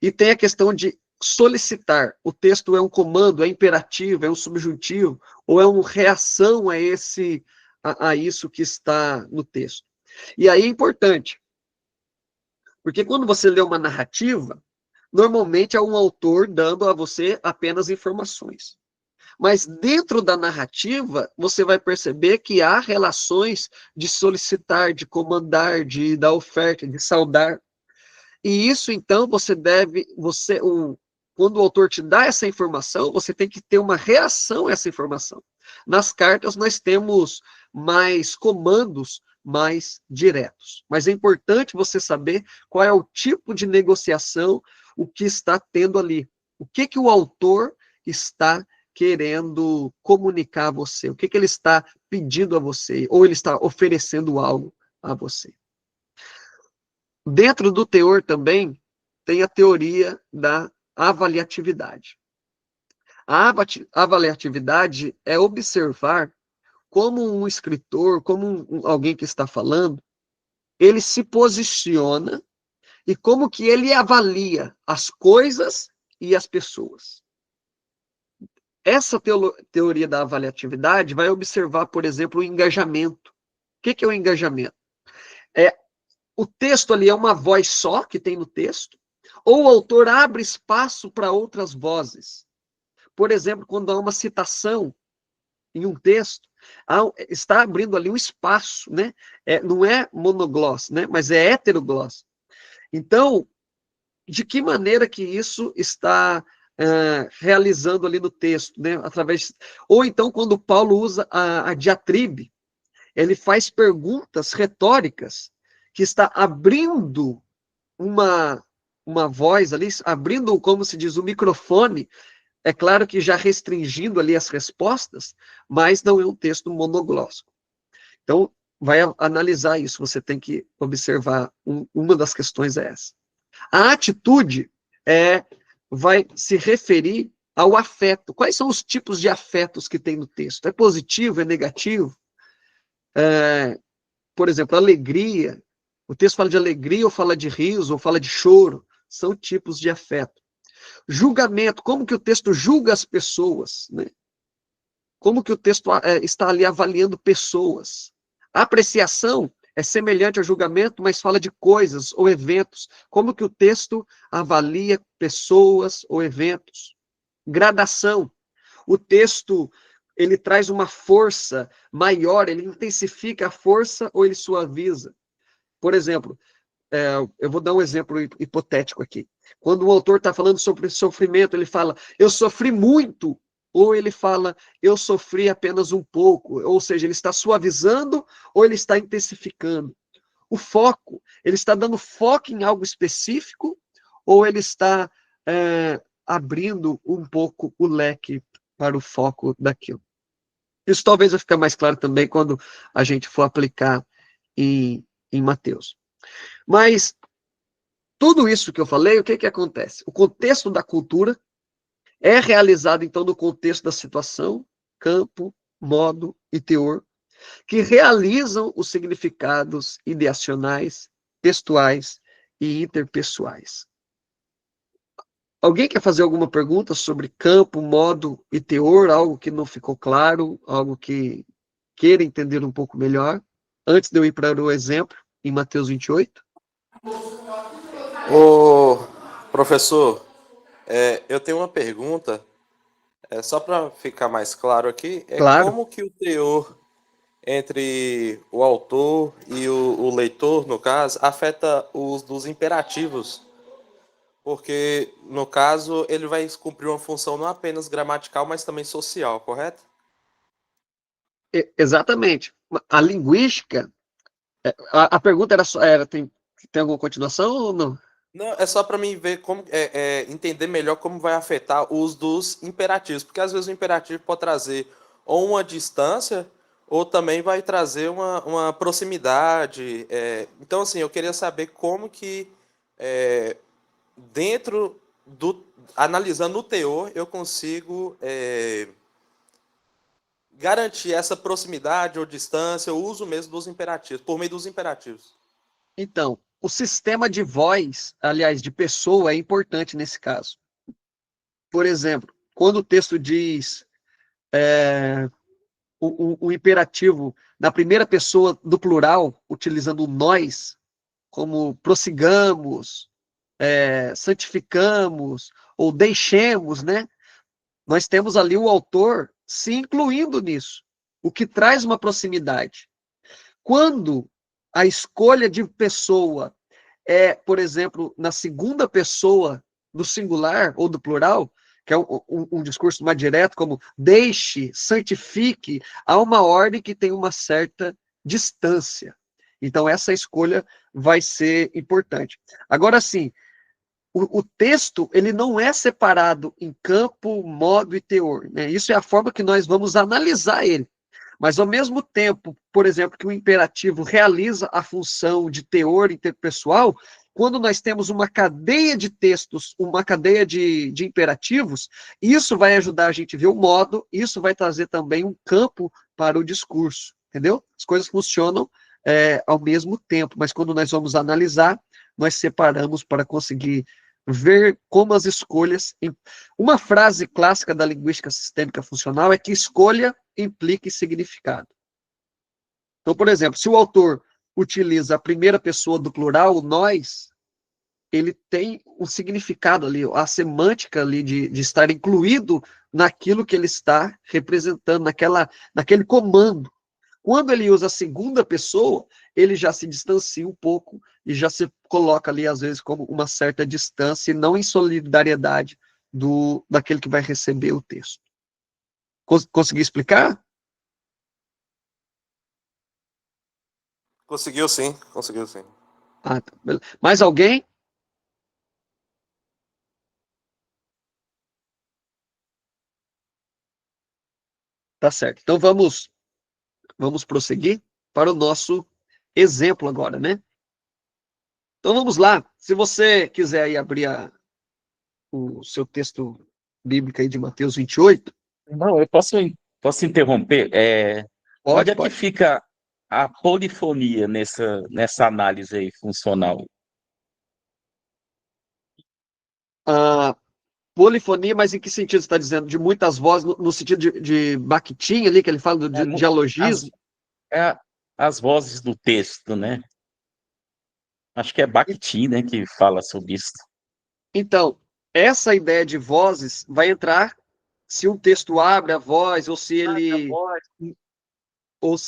E tem a questão de solicitar. O texto é um comando, é imperativo, é um subjuntivo, ou é uma reação a isso que está no texto. E aí é importante, porque quando você lê uma narrativa, normalmente é um autor dando a você apenas informações. Mas dentro da narrativa, você vai perceber que há relações de solicitar, de comandar, de dar oferta, de saudar. E isso, então, quando o autor te dá essa informação, você tem que ter uma reação a essa informação. Nas cartas, nós temos mais comandos mais diretos. Mas é importante você saber qual é o tipo de negociação, o que está tendo ali. O que o autor está querendo comunicar a você, o que ele está pedindo a você, ou ele está oferecendo algo a você. Dentro do teor também tem a teoria da avaliatividade. A avaliatividade é observar como um escritor, como alguém que está falando, ele se posiciona e como que ele avalia as coisas e as pessoas. Essa teoria da avaliatividade vai observar, por exemplo, o engajamento. O que é o engajamento? O texto ali é uma voz só que tem no texto, ou o autor abre espaço para outras vozes. Por exemplo, quando há uma citação em um texto, está abrindo ali um espaço, né? Não é monogloss, né? Mas é heterogloss. Então, de que maneira que isso está realizando ali no texto, né? Ou então, quando Paulo usa a diatribe, ele faz perguntas retóricas que está abrindo uma voz ali, abrindo, como se diz, o microfone, é claro que já restringindo ali as respostas, mas não é um texto monoglóssico. Então, vai analisar isso, você tem que observar, uma das questões é essa. A atitude vai se referir ao afeto. Quais são os tipos de afetos que tem no texto? É positivo, é negativo? Por exemplo, alegria. O texto fala de alegria, ou fala de riso, ou fala de choro. São tipos de afeto. Julgamento, como que o texto julga as pessoas, né? Como que o texto está ali avaliando pessoas. A apreciação é semelhante ao julgamento, mas fala de coisas ou eventos. Como que o texto avalia pessoas ou eventos. Gradação. O texto, ele traz uma força maior, ele intensifica a força ou ele suaviza. Por exemplo, eu vou dar um exemplo hipotético aqui. Quando o autor está falando sobre sofrimento, ele fala, eu sofri muito, ou ele fala, eu sofri apenas um pouco, ou seja, ele está suavizando ou ele está intensificando. O foco, ele está dando foco em algo específico ou ele está abrindo um pouco o leque para o foco daquilo. Isso talvez vai ficar mais claro também quando a gente for aplicar em Mateus. Mas tudo isso que eu falei, o que acontece? O contexto da cultura é realizado, então, no contexto da situação, campo, modo e teor, que realizam os significados ideacionais, textuais e interpessoais. Alguém quer fazer alguma pergunta sobre campo, modo e teor? Algo que não ficou claro? Algo que queira entender um pouco melhor? Antes de eu ir para o exemplo, em Mateus 28. Ô, professor, eu tenho uma pergunta, só para ficar mais claro aqui, Claro. como que o teor entre o autor e o leitor, no caso, afeta os dos imperativos? Porque, no caso, ele vai cumprir uma função não apenas gramatical, mas também social, correto? Exatamente. A linguística, a pergunta tem alguma continuação ou não? Não, é só para mim ver como entender melhor como vai afetar o uso dos imperativos, porque às vezes o imperativo pode trazer ou uma distância ou também vai trazer uma proximidade. Então, assim, eu queria saber como que é, dentro do analisando o teor eu consigo garantir essa proximidade ou distância, o uso mesmo dos imperativos, por meio dos imperativos. Então, o sistema de voz, aliás, de pessoa, é importante nesse caso. Por exemplo, quando o texto diz o imperativo na primeira pessoa do plural, utilizando o nós, como prossigamos, santificamos, ou deixemos, né? Nós temos ali o autor se incluindo nisso, o que traz uma proximidade. Quando a escolha de pessoa por exemplo, na segunda pessoa do singular ou do plural, que é um discurso mais direto, como deixe, santifique, há uma ordem que tem uma certa distância. Então, essa escolha vai ser importante. Agora, sim, o texto ele não é separado em campo, modo e teor. Né? Isso é a forma que nós vamos analisar ele. Mas, ao mesmo tempo, por exemplo, que o imperativo realiza a função de teor interpessoal, quando nós temos uma cadeia de textos, uma cadeia de imperativos, isso vai ajudar a gente a ver o modo, isso vai trazer também um campo para o discurso, entendeu? As coisas funcionam ao mesmo tempo, mas quando nós vamos analisar, nós separamos para conseguir ver como as escolhas. Uma frase clássica da linguística sistêmica funcional é que escolha implica significado. Então, por exemplo, se o autor utiliza a primeira pessoa do plural, o nós, ele tem um significado ali, a semântica ali de estar incluído naquilo que ele está representando, naquele comando. Quando ele usa a segunda pessoa, ele já se distancia um pouco e já se coloca ali, às vezes, como uma certa distância e não em solidariedade daquele que vai receber o texto. Consegui explicar? Conseguiu sim, conseguiu sim. Ah, tá. Mais alguém? Tá certo. Então vamos prosseguir para o nosso exemplo agora, né? Então vamos lá. Se você quiser aí abrir o seu texto bíblico aí de Mateus 28, Não, eu posso interromper? Onde pode, é que pode. fica a polifonia nessa análise aí funcional? A polifonia, mas em que sentido você está dizendo? De muitas vozes, no sentido de Bakhtin ali, que ele fala É, de mu- as, dialogismo? as vozes do texto, né? Acho que é Bakhtin, né, que fala sobre isso. Então, essa ideia de vozes vai entrar se um texto abre a voz ou se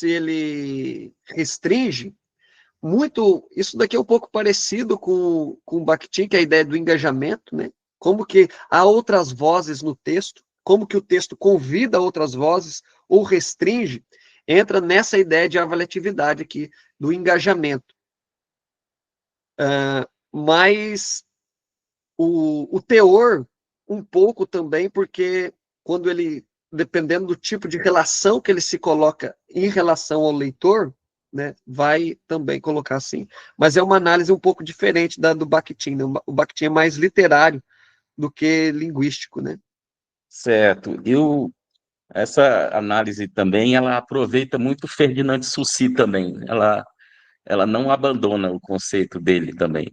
ele restringe. Muito, isso daqui é um pouco parecido com o Bakhtin, que é a ideia do engajamento, né? Como que há outras vozes no texto, como que o texto convida outras vozes ou restringe, entra nessa ideia de avaliatividade aqui, do engajamento. Mas o teor, um pouco também, porque quando ele, dependendo do tipo de relação que ele se coloca em relação ao leitor, né, vai também colocar assim. Mas é uma análise um pouco diferente da do Bakhtin, né? O Bakhtin é mais literário do que linguístico, né? Certo. Essa análise também, ela aproveita muito Ferdinand de Saussure também. Ela não abandona o conceito dele também.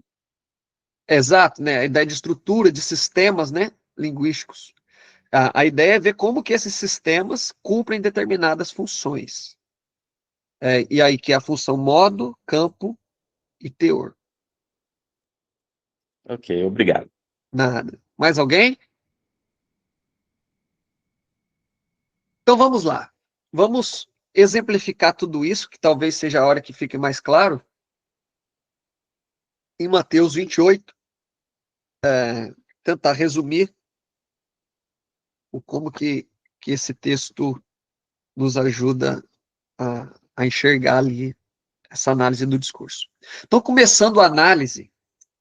Exato, né? A ideia de estrutura, de sistemas, né, linguísticos. A ideia é ver como que esses sistemas cumprem determinadas funções. E aí que é a função modo, campo e teor. Ok, obrigado. Nada. Mais alguém? Então vamos lá. Vamos exemplificar tudo isso, que talvez seja a hora que fique mais claro, em Mateus 28, tentar resumir como que esse texto nos ajuda a enxergar ali essa análise do discurso. Então, começando a análise,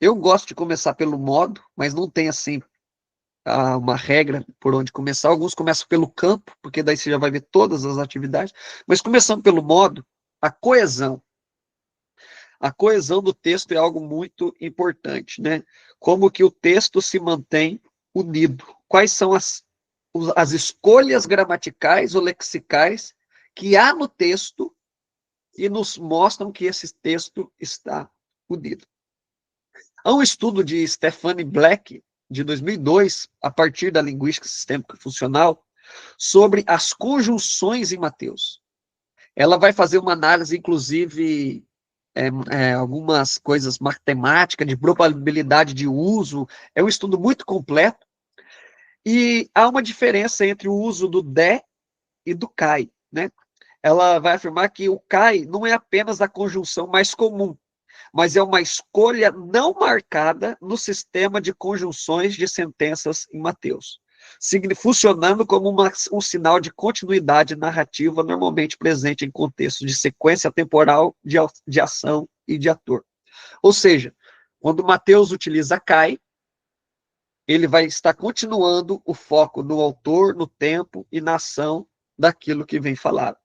Eu gosto de começar pelo modo, mas não tem assim uma regra por onde começar. Alguns começam pelo campo, porque daí você já vai ver todas as atividades, mas começando pelo modo, a coesão. A coesão do texto é algo muito importante, né? Como que o texto se mantém unido? Quais são as escolhas gramaticais ou lexicais que há no texto e nos mostram que esse texto está unido? Há um estudo de Stephanie Black, de 2002, a partir da linguística sistêmica funcional, sobre as conjunções em Mateus. Ela vai fazer uma análise, inclusive, algumas coisas matemáticas, de probabilidade de uso. É um estudo muito completo. E há uma diferença entre o uso do de e do cai, né? Ela vai afirmar que o cai não é apenas a conjunção mais comum, mas é uma escolha não marcada no sistema de conjunções de sentenças em Mateus, funcionando como um sinal de continuidade narrativa normalmente presente em contextos de sequência temporal, de ação e de ator. Ou seja, quando Mateus utiliza cai, ele vai estar continuando o foco no autor, no tempo e na ação daquilo que vem falado.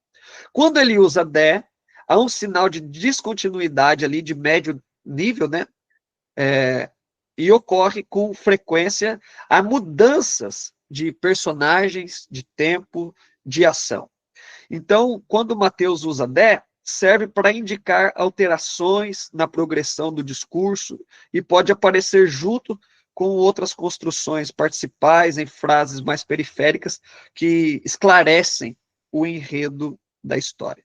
Quando ele usa de, há um sinal de descontinuidade ali, de médio nível, né? E ocorre com frequência a mudanças de personagens, de tempo, de ação. Então, quando Mateus usa de, serve para indicar alterações na progressão do discurso e pode aparecer junto com outras construções participais em frases mais periféricas que esclarecem o enredo da história.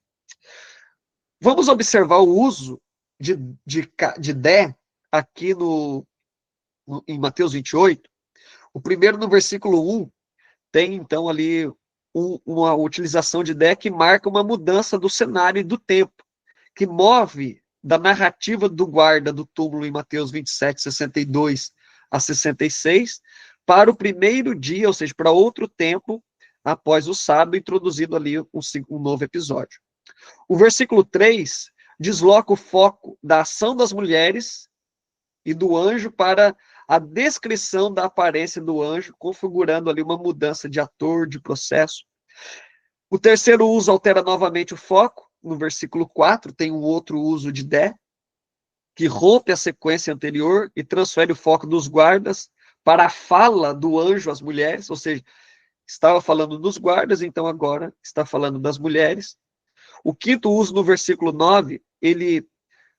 Vamos observar o uso de de aqui em Mateus 28. O primeiro, no versículo 1, tem então ali uma utilização de de que marca uma mudança do cenário e do tempo, que move da narrativa do guarda do túmulo em Mateus 27, 62 a 66, para o primeiro dia, ou seja, para outro tempo, após o sábado, introduzindo ali um novo episódio. O versículo 3 desloca o foco da ação das mulheres e do anjo para a descrição da aparência do anjo, configurando ali uma mudança de ator, de processo. O terceiro uso altera novamente o foco. No versículo 4, tem um outro uso de de, que rompe a sequência anterior e transfere o foco dos guardas para a fala do anjo às mulheres, ou seja, estava falando dos guardas, então agora está falando das mulheres. O quinto uso, no versículo 9, ele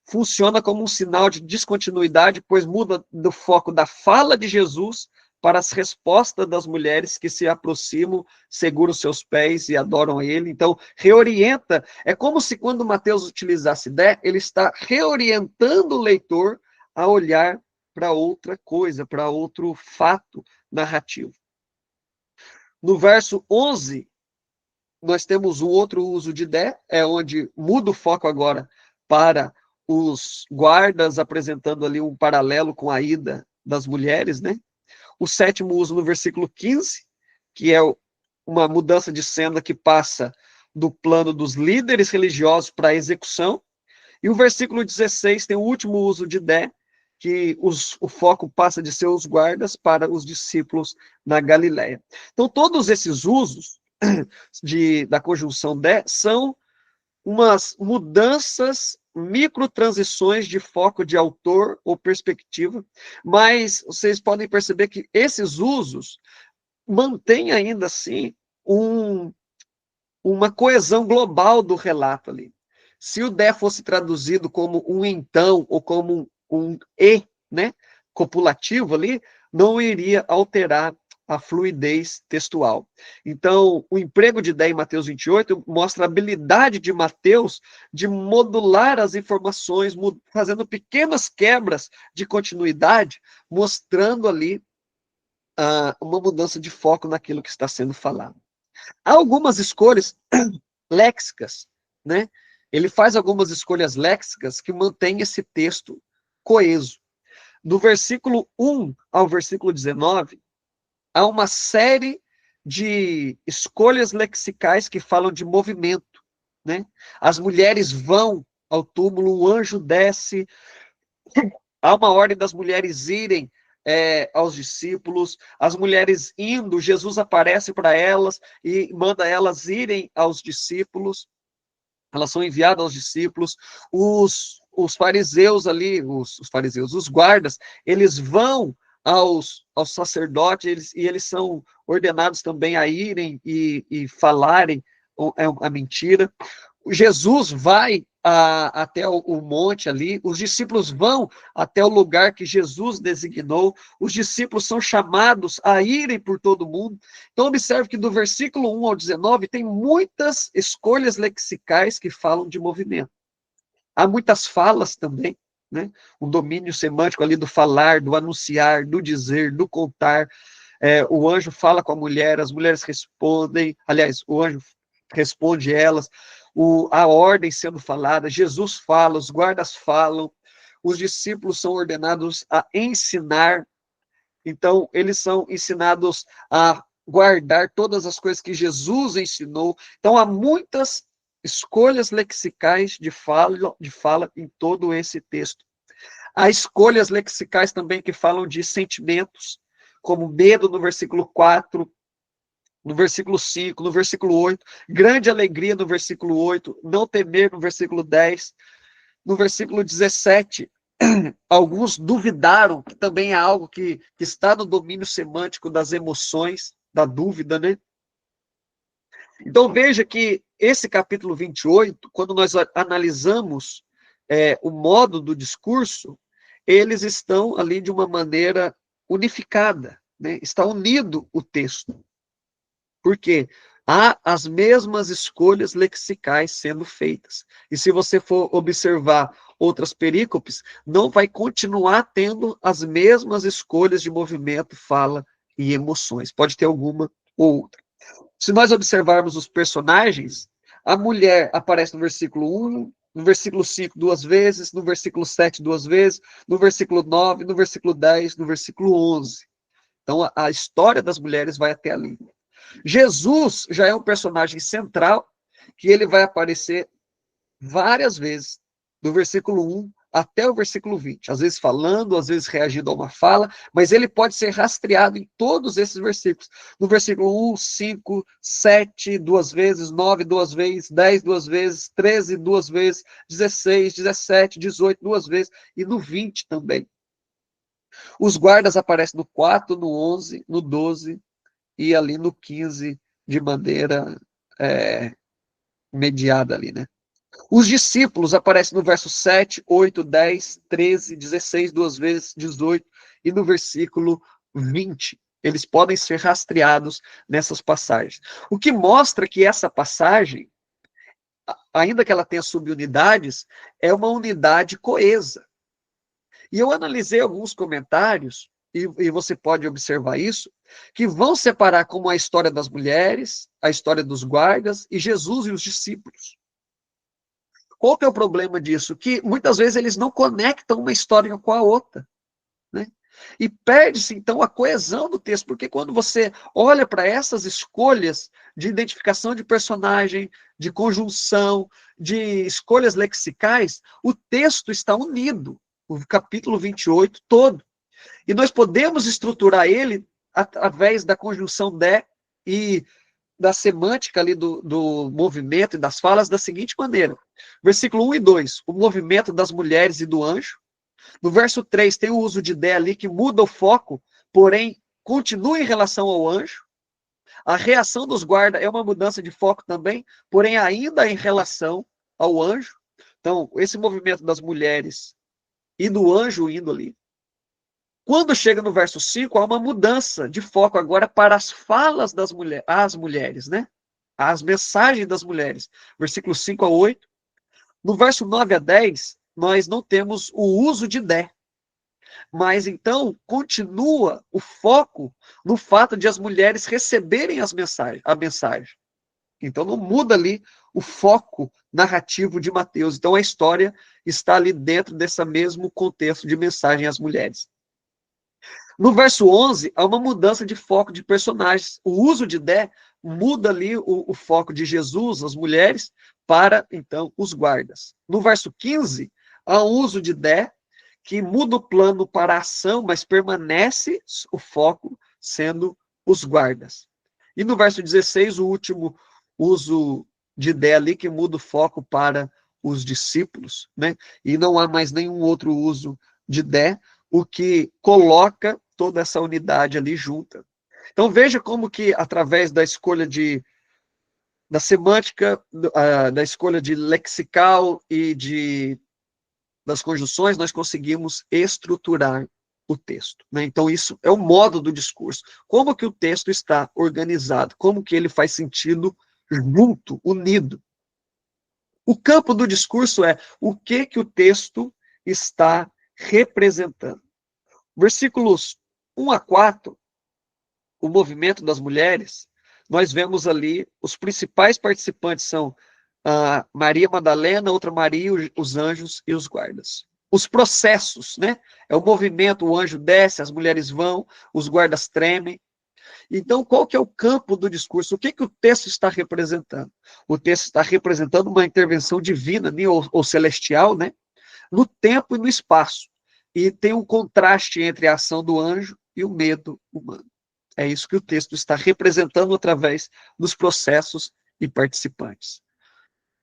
funciona como um sinal de descontinuidade, pois muda do foco da fala de Jesus para as respostas das mulheres que se aproximam, seguram seus pés e adoram a ele. Então, reorienta. É como se quando Mateus utilizasse de, ele está reorientando o leitor a olhar para outra coisa, para outro fato narrativo. No verso 11, nós temos um outro uso de de, é onde muda o foco agora para os guardas, apresentando ali um paralelo com a ida das mulheres, né? O sétimo uso no versículo 15, que é uma mudança de cena que passa do plano dos líderes religiosos para a execução. E o versículo 16 tem o último uso de de, que o foco passa de seus guardas para os discípulos na Galileia. Então, todos esses usos da conjunção de são umas mudanças, microtransições de foco de autor ou perspectiva, mas vocês podem perceber que esses usos mantêm ainda assim uma coesão global do relato ali. Se o de fosse traduzido como um então ou como um e, né, copulativo ali, não iria alterar a fluidez textual. Então, o emprego de de em Mateus 28 mostra a habilidade de Mateus de modular as informações, fazendo pequenas quebras de continuidade, mostrando ali uma mudança de foco naquilo que está sendo falado. Há algumas escolhas léxicas, né? Ele faz algumas escolhas léxicas que mantêm esse texto coeso. Do versículo 1 ao versículo 19, há uma série de escolhas lexicais que falam de movimento, né? As mulheres vão ao túmulo, o anjo desce, há uma ordem das mulheres irem aos discípulos, as mulheres indo, Jesus aparece para elas e manda elas irem aos discípulos, elas são enviadas aos discípulos, os fariseus ali, os guardas, eles vão aos sacerdotes, e eles são ordenados também a irem e falarem a mentira. Jesus vai até o monte ali, os discípulos vão até o lugar que Jesus designou, os discípulos são chamados a irem por todo mundo. Então, observe que do versículo 1 ao 19 tem muitas escolhas lexicais que falam de movimento. Há muitas falas também, né? Um domínio semântico ali do falar, do anunciar, do dizer, do contar. O anjo fala com a mulher, as mulheres respondem, aliás, o anjo responde elas, a ordem sendo falada, Jesus fala, os guardas falam, os discípulos são ordenados a ensinar, então eles são ensinados a guardar todas as coisas que Jesus ensinou. Então há muitas escolhas lexicais de fala em todo esse texto. Há escolhas lexicais também que falam de sentimentos, como medo no versículo 4, no versículo 5, no versículo 8, grande alegria no versículo 8, não temer no versículo 10, no versículo 17, alguns duvidaram, que também é algo que está no domínio semântico das emoções, da dúvida, né? Então veja que esse capítulo 28, quando nós analisamos o modo do discurso, eles estão ali de uma maneira unificada, né? Está unido o texto. Porque há as mesmas escolhas lexicais sendo feitas. E se você for observar outras perícopes, não vai continuar tendo as mesmas escolhas de movimento, fala e emoções. Pode ter alguma ou outra. Se nós observarmos os personagens, a mulher aparece no versículo 1, no versículo 5 duas vezes, no versículo 7 duas vezes, no versículo 9, no versículo 10, no versículo 11. Então, a história das mulheres vai até ali. Jesus já é um personagem central, que ele vai aparecer várias vezes, do versículo 1 até o versículo 20, às vezes falando, às vezes reagindo a uma fala, mas ele pode ser rastreado em todos esses versículos. No versículo 1, 5, 7, duas vezes, 9, duas vezes, 10, duas vezes, 13, duas vezes, 16, 17, 18, duas vezes, e no 20 também. Os guardas aparecem no 4, no 11, no 12, e ali no 15, de maneira mediada ali, né? Os discípulos aparecem no verso 7, 8, 10, 13, 16, duas vezes, 18, e no versículo 20. Eles podem ser rastreados nessas passagens. O que mostra que essa passagem, ainda que ela tenha subunidades, é uma unidade coesa. E eu analisei alguns comentários, e você pode observar isso, que vão separar como a história das mulheres, a história dos guardas e Jesus e os discípulos. Qual que é o problema disso? Que muitas vezes eles não conectam uma história com a outra, né? E perde-se, então, a coesão do texto, porque quando você olha para essas escolhas de identificação de personagem, de conjunção, de escolhas lexicais, o texto está unido, o capítulo 28 todo. E nós podemos estruturar ele através da conjunção de e da semântica ali do movimento e das falas da seguinte maneira. Versículo 1 e 2, o movimento das mulheres e do anjo. No verso 3, tem o uso de de ali que muda o foco, porém continua em relação ao anjo. A reação dos guardas é uma mudança de foco também, porém ainda em relação ao anjo. Então, esse movimento das mulheres e do anjo indo ali. Quando chega no verso 5, há uma mudança de foco agora para as falas das mulheres, as mulheres, né? As mensagens das mulheres. Versículo 5 a 8. No verso 9 a 10, nós não temos o uso de de. Mas então continua o foco no fato de as mulheres receberem a mensagem. Então não muda ali o foco narrativo de Mateus. Então a história está ali dentro desse mesmo contexto de mensagem às mulheres. No verso 11, há uma mudança de foco de personagens. O uso de de muda ali o foco de Jesus, as mulheres, para, então, os guardas. No verso 15, há um uso de de, que muda o plano para a ação, mas permanece o foco sendo os guardas. E no verso 16, o último uso de Dé ali, que muda o foco para os discípulos, né? E não há mais nenhum outro uso de Dé, o que coloca toda essa unidade ali junta. Então veja como que, através da escolha da semântica, da escolha de lexical e das conjunções, nós conseguimos estruturar o texto, né? Então isso é o modo do discurso. Como que o texto está organizado? Como que ele faz sentido junto, unido? O campo do discurso é o que o texto está representando. Versículos 1 a 4, o movimento das mulheres, nós vemos ali, os principais participantes são Maria Madalena, outra Maria, os anjos e os guardas. Os processos, né? É o movimento, o anjo desce, as mulheres vão, os guardas tremem. Então, qual que é o campo do discurso? O que o texto está representando? O texto está representando uma intervenção divina, né, ou celestial, né? No tempo e no espaço. E tem um contraste entre a ação do anjo e o medo humano. É isso que o texto está representando através dos processos e participantes.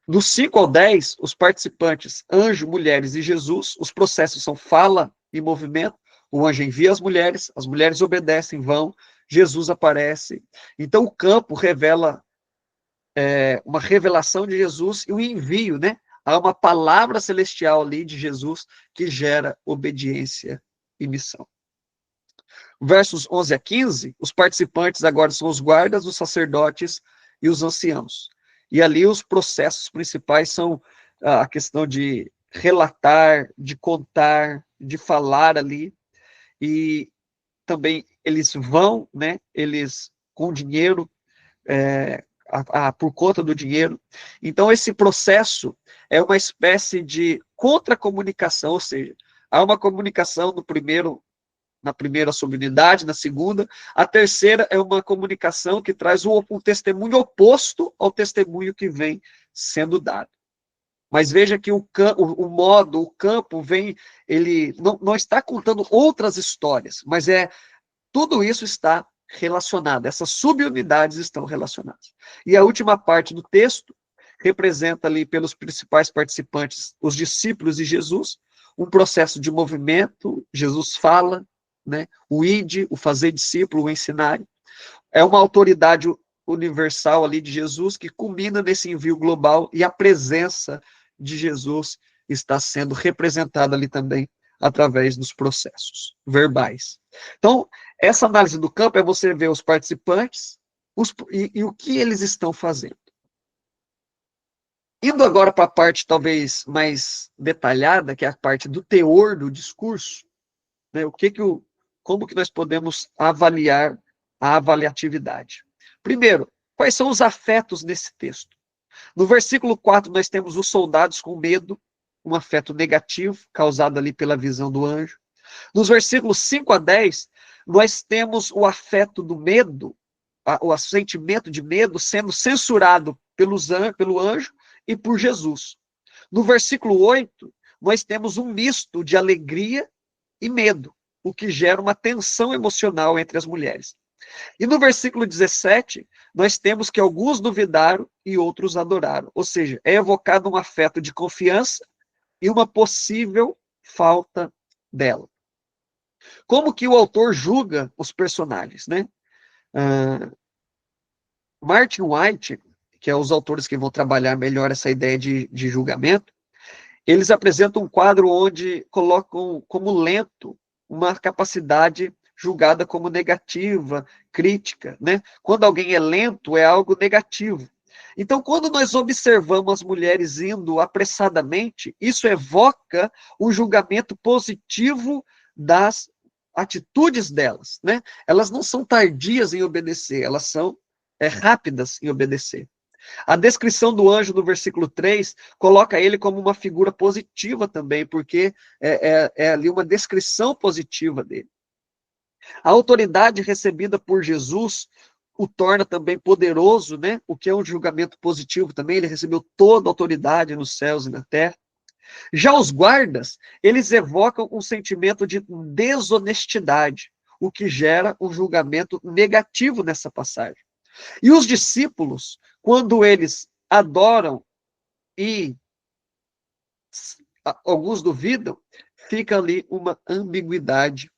Do 5 ao 10, os participantes, anjo, mulheres e Jesus, os processos são fala e movimento, o anjo envia as mulheres obedecem, vão, Jesus aparece. Então o campo revela uma revelação de Jesus e um envio, né? Há uma palavra celestial ali de Jesus que gera obediência e missão. Versos 11 a 15, os participantes agora são os guardas, os sacerdotes e os anciãos. E ali os processos principais são a questão de relatar, de contar, de falar ali. E também eles vão, né? Eles com dinheiro, por conta do dinheiro. Então esse processo é uma espécie de contra-comunicação, ou seja, há uma comunicação na primeira sobre unidade, na segunda. A terceira é uma comunicação que traz um testemunho oposto ao testemunho que vem sendo dado. Mas veja que o campo vem, ele não está contando outras histórias, mas tudo isso está relacionado, essas subunidades estão relacionadas. E a última parte do texto representa ali pelos principais participantes, os discípulos de Jesus, um processo de movimento, Jesus fala, né? O ide, o fazer discípulo, o ensinar. É uma autoridade universal ali de Jesus que culmina nesse envio global e a presença de Jesus está sendo representada ali também através dos processos verbais. Então, essa análise do campo é você ver os participantes e o que eles estão fazendo. Indo agora para a parte talvez mais detalhada, que é a parte do teor do discurso, né? Como que nós podemos avaliar a avaliatividade? Primeiro, quais são os afetos nesse texto? No versículo 4, nós temos os soldados com medo, um afeto negativo, causado ali pela visão do anjo. Nos versículos 5 a 10, nós temos o afeto do medo, o sentimento de medo sendo censurado pelo anjo e por Jesus. No versículo 8, nós temos um misto de alegria e medo, o que gera uma tensão emocional entre as mulheres. E no versículo 17, nós temos que alguns duvidaram e outros adoraram. Ou seja, é evocado um afeto de confiança e uma possível falta dela. Como que o autor julga os personagens, né? Martin White, que é os autores que vão trabalhar melhor essa ideia de julgamento, eles apresentam um quadro onde colocam como lento uma capacidade julgada como negativa, crítica, né? Quando alguém é lento, é algo negativo. Então, quando nós observamos as mulheres indo apressadamente, isso evoca um julgamento positivo das atitudes delas, né? Elas não são tardias em obedecer, elas são rápidas em obedecer. A descrição do anjo no versículo 3 coloca ele como uma figura positiva também, porque é ali uma descrição positiva dele. A autoridade recebida por Jesus o torna também poderoso, né? O que é um julgamento positivo também, ele recebeu toda a autoridade nos céus e na terra. Já os guardas, eles evocam um sentimento de desonestidade, o que gera um julgamento negativo nessa passagem. E os discípulos, quando eles adoram e alguns duvidam, fica ali uma ambiguidade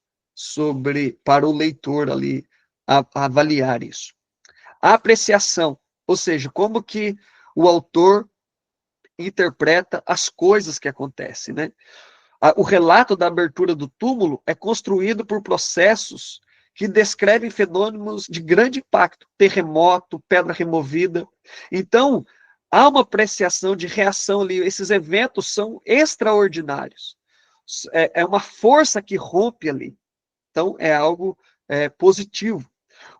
para o leitor ali avaliar isso. A apreciação, ou seja, como que o autor interpreta as coisas que acontecem, né? O relato da abertura do túmulo é construído por processos que descrevem fenômenos de grande impacto, terremoto, pedra removida. Então, há uma apreciação de reação ali, esses eventos são extraordinários. É uma força que rompe ali. Então, é algo positivo.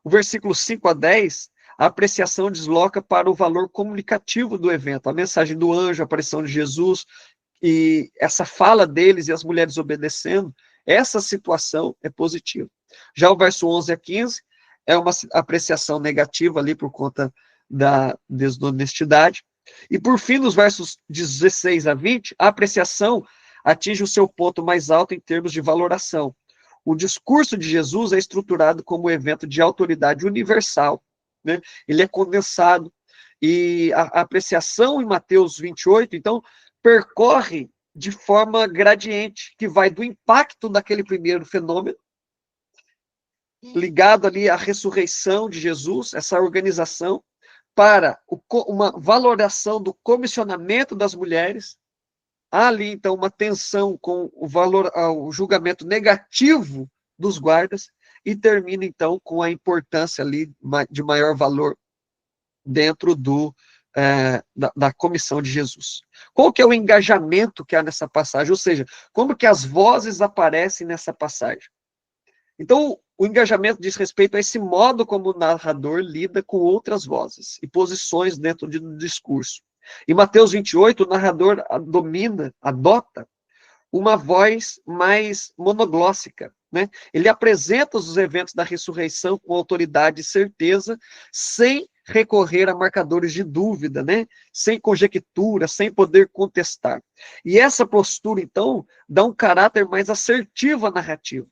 O versículo 5 a 10, a apreciação desloca para o valor comunicativo do evento, a mensagem do anjo, a aparição de Jesus, e essa fala deles e as mulheres obedecendo, essa situação é positiva. Já o verso 11 a 15 é uma apreciação negativa ali por conta da desonestidade. E por fim, nos versos 16 a 20, a apreciação atinge o seu ponto mais alto em termos de valoração. O discurso de Jesus é estruturado como um evento de autoridade universal, né? Ele é condensado, e a apreciação em Mateus 28, então, percorre de forma gradiente, que vai do impacto daquele primeiro fenômeno, ligado ali à ressurreição de Jesus, essa organização, para uma valoração do comissionamento das mulheres. Há ali, então, uma tensão com o julgamento negativo dos guardas, e termina, então, com a importância ali de maior valor dentro da comissão de Jesus. Qual que é o engajamento que há nessa passagem? Ou seja, como que as vozes aparecem nessa passagem? Então, o engajamento diz respeito a esse modo como o narrador lida com outras vozes e posições dentro do discurso. Em Mateus 28, o narrador adota uma voz mais monoglóssica, né? Ele apresenta os eventos da ressurreição com autoridade e certeza, sem recorrer a marcadores de dúvida, né? Sem conjectura, sem poder contestar. E essa postura, então, dá um caráter mais assertivo à narrativa.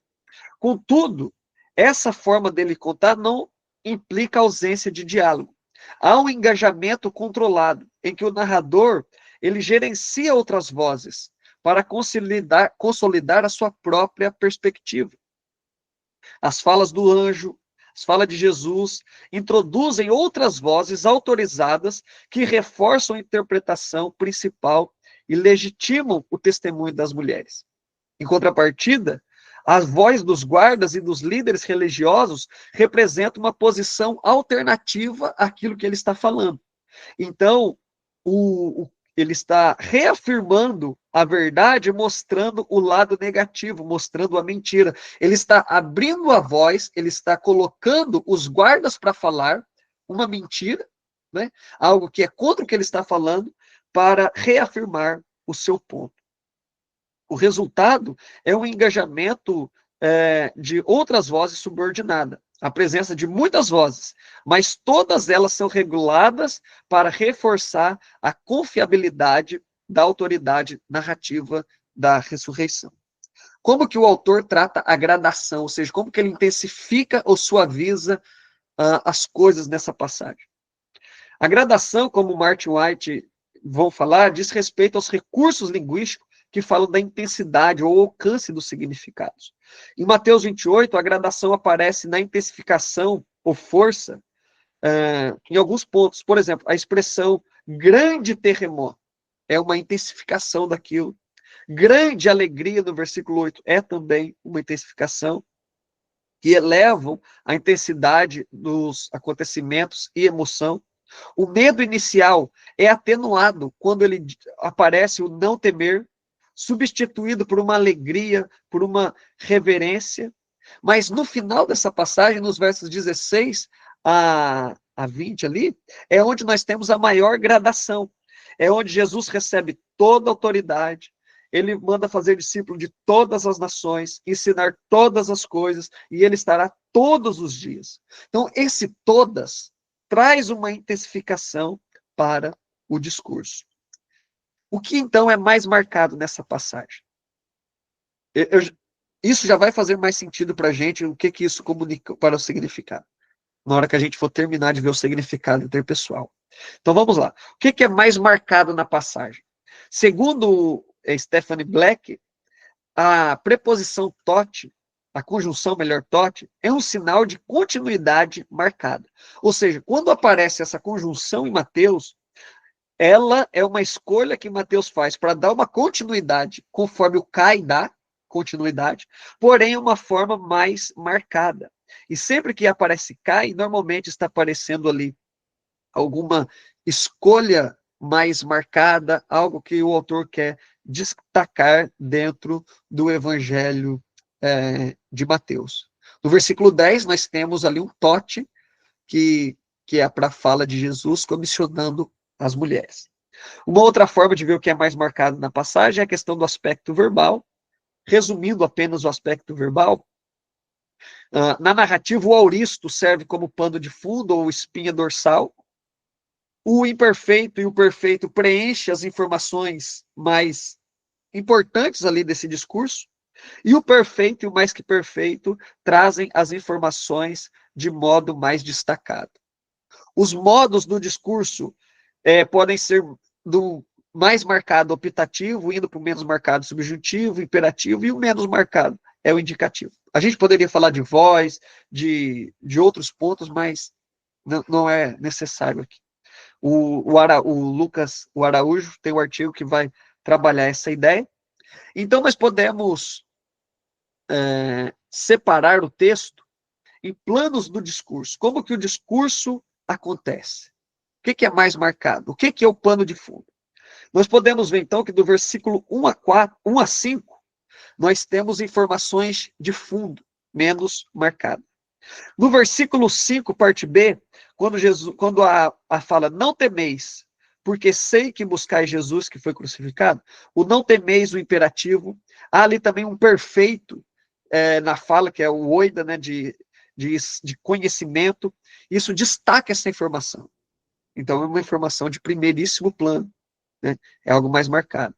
Contudo, essa forma dele contar não implica ausência de diálogo. Há um engajamento controlado, em que o narrador ele gerencia outras vozes para consolidar a sua própria perspectiva. As falas do anjo, as falas de Jesus, introduzem outras vozes autorizadas que reforçam a interpretação principal e legitimam o testemunho das mulheres. Em contrapartida, a voz dos guardas e dos líderes religiosos representa uma posição alternativa àquilo que ele está falando. Então, ele está reafirmando a verdade, mostrando o lado negativo, mostrando a mentira. Ele está abrindo a voz, ele está colocando os guardas para falar uma mentira, né? Algo que é contra o que ele está falando, para reafirmar o seu ponto. O resultado é um engajamento de outras vozes subordinadas, a presença de muitas vozes, mas todas elas são reguladas para reforçar a confiabilidade da autoridade narrativa da ressurreição. Como que o autor trata a gradação, ou seja, como que ele intensifica ou suaviza as coisas nessa passagem? A gradação, como Martin White vão falar, diz respeito aos recursos linguísticos que falam da intensidade ou alcance dos significados. Em Mateus 28, a gradação aparece na intensificação ou força em alguns pontos. Por exemplo, a expressão grande terremoto é uma intensificação daquilo. Grande alegria, no versículo 8, é também uma intensificação, que elevam a intensidade dos acontecimentos e emoção. O medo inicial é atenuado quando ele aparece o não temer, substituído por uma alegria, por uma reverência. Mas no final dessa passagem, nos versos 16 a 20 ali, é onde nós temos a maior gradação. É onde Jesus recebe toda a autoridade, ele manda fazer discípulo de todas as nações, ensinar todas as coisas, e ele estará todos os dias. Então, esse todas traz uma intensificação para o discurso. O que então é mais marcado nessa passagem? Isso já vai fazer mais sentido para a gente, o que isso comunica para o significado, na hora que a gente for terminar de ver o significado interpessoal. Então vamos lá. O que é mais marcado na passagem? Segundo Stephanie Black, a preposição tote, a conjunção, melhor, tote, é um sinal de continuidade marcada. Ou seja, quando aparece essa conjunção em Mateus, ela é uma escolha que Mateus faz para dar uma continuidade, conforme o Kai dá continuidade, porém uma forma mais marcada. E sempre que aparece Kai, normalmente está aparecendo ali alguma escolha mais marcada, algo que o autor quer destacar dentro do Evangelho de Mateus. No versículo 10, nós temos ali um tote, que é para a fala de Jesus comissionando as mulheres. Uma outra forma de ver o que é mais marcado na passagem é a questão do aspecto verbal. Resumindo apenas o aspecto verbal, na narrativa, o auristo serve como pano de fundo ou espinha dorsal. O imperfeito e o perfeito preenchem as informações mais importantes ali desse discurso. E o perfeito e o mais que perfeito trazem as informações de modo mais destacado. Os modos do discurso podem ser do mais marcado optativo, indo para o menos marcado subjuntivo, imperativo, e o menos marcado é o indicativo. A gente poderia falar de voz, de outros pontos, mas não é necessário aqui. O Lucas Araújo tem um artigo que vai trabalhar essa ideia. Então, nós podemos separar o texto em planos do discurso. Como que o discurso acontece? O que é mais marcado? O que é o plano de fundo? Nós podemos ver, então, que do versículo 1 a 5, nós temos informações de fundo, menos marcadas. No versículo 5, parte B, quando a fala, não temeis, porque sei que buscais Jesus que foi crucificado, o não temeis, o imperativo, há ali também um perfeito na fala, que é o oida, né, de conhecimento, isso destaca essa informação. Então, é uma informação de primeiríssimo plano, né? É algo mais marcado.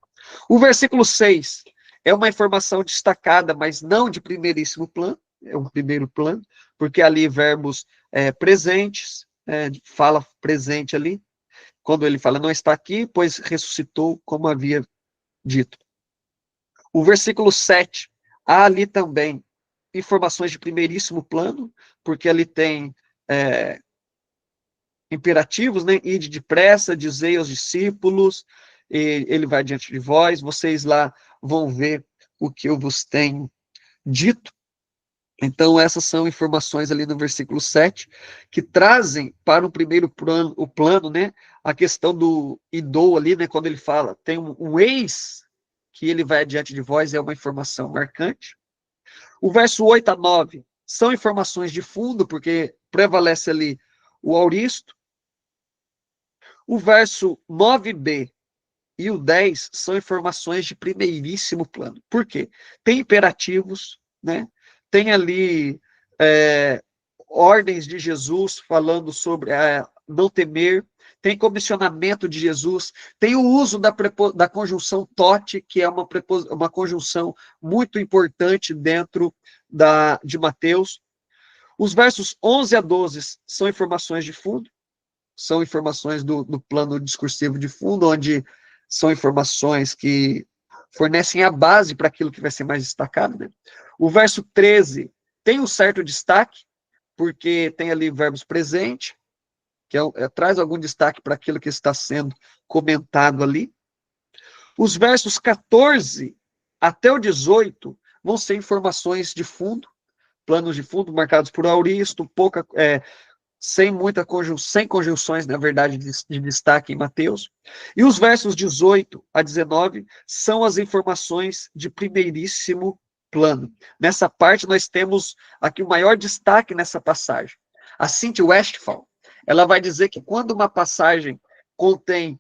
O versículo 6 é uma informação destacada, mas não de primeiríssimo plano, é um primeiro plano, porque ali verbos presentes, fala presente ali, quando ele fala, não está aqui, pois ressuscitou, como havia dito. O versículo 7, há ali também informações de primeiríssimo plano, porque ali tem imperativos, né? Ide depressa, dizei aos discípulos, ele vai diante de vós, vocês lá vão ver o que eu vos tenho dito. Então, essas são informações ali no versículo 7, que trazem para o primeiro plano, né, a questão do idou ali, né, quando ele fala, tem um eis que ele vai adiante de vós, é uma informação marcante. O verso 8 a 9 são informações de fundo, porque prevalece ali o auristo. O verso 9b e o 10 são informações de primeiríssimo plano. Por quê? Tem imperativos, né? Tem ali ordens de Jesus falando sobre não temer, tem comissionamento de Jesus, tem o uso da conjunção tote, que é uma conjunção muito importante dentro de Mateus. Os versos 11 a 12 são informações de fundo, são informações do plano discursivo de fundo, onde são informações que fornecem a base para aquilo que vai ser mais destacado, né? O verso 13 tem um certo destaque, porque tem ali verbos presentes, que traz algum destaque para aquilo que está sendo comentado ali. Os versos 14 até o 18 vão ser informações de fundo, planos de fundo marcados por auristo, sem conjunções, na verdade, de destaque em Mateus. E os versos 18 a 19 são as informações de primeiríssimo plano. Nessa parte, nós temos aqui o maior destaque nessa passagem. A Cynthia Westphal, ela vai dizer que quando uma passagem contém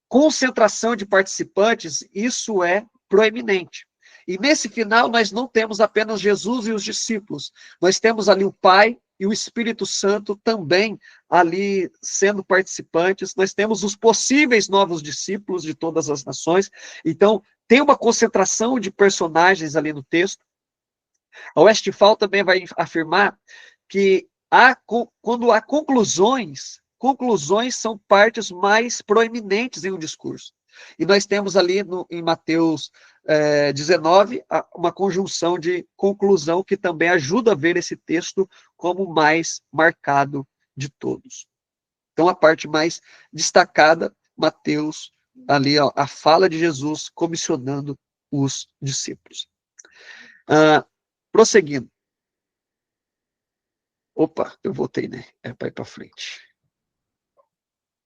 concentração de participantes, isso é proeminente. E nesse final, nós não temos apenas Jesus e os discípulos. Nós temos ali o Pai, e o Espírito Santo também ali sendo participantes. Nós temos os possíveis novos discípulos de todas as nações. Então, tem uma concentração de personagens ali no texto. A Westphal também vai afirmar que quando há conclusões são partes mais proeminentes em um discurso. E nós temos ali em Mateus 19 uma conjunção de conclusão que também ajuda a ver esse texto como mais marcado de todos. Então, a parte mais destacada, Mateus, ali a fala de Jesus comissionando os discípulos. Prosseguindo. Opa, eu voltei, né? É para ir para frente.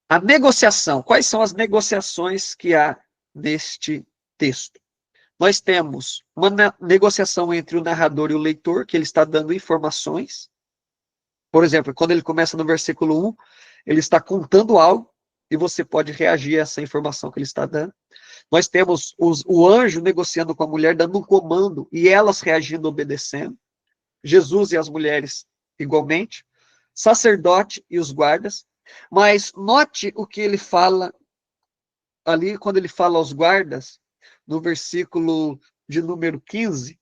A negociação. Quais são as negociações que há neste texto? Nós temos uma negociação entre o narrador e o leitor, que ele está dando informações. Por exemplo, quando ele começa no versículo 1, ele está contando algo, e você pode reagir a essa informação que ele está dando. Nós temos o anjo negociando com a mulher, dando um comando, e elas reagindo, obedecendo. Jesus e as mulheres igualmente. Sacerdote e os guardas. Mas note o que ele fala ali, quando ele fala aos guardas, no versículo de número 15,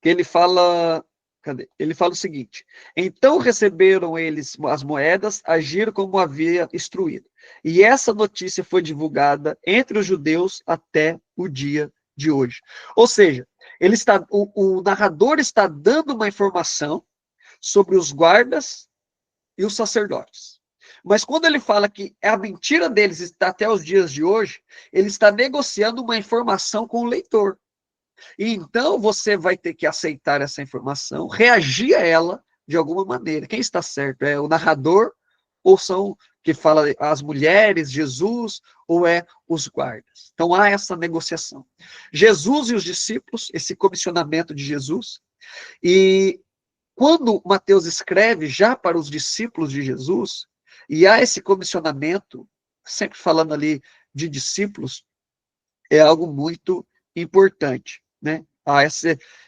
que ele fala... Cadê? Ele fala o seguinte: então receberam eles as moedas, agiram como havia instruído. E essa notícia foi divulgada entre os judeus até o dia de hoje. Ou seja, o narrador está dando uma informação sobre os guardas e os sacerdotes. Mas quando ele fala que a mentira deles está até os dias de hoje, ele está negociando uma informação com o leitor. E então você vai ter que aceitar essa informação, reagir a ela de alguma maneira. Quem está certo? É o narrador, ou são que fala as mulheres, Jesus, ou é os guardas? Então há essa negociação. Jesus e os discípulos, esse comissionamento de Jesus, e quando Mateus escreve já para os discípulos de Jesus, e há esse comissionamento, sempre falando ali de discípulos, é algo muito importante, né?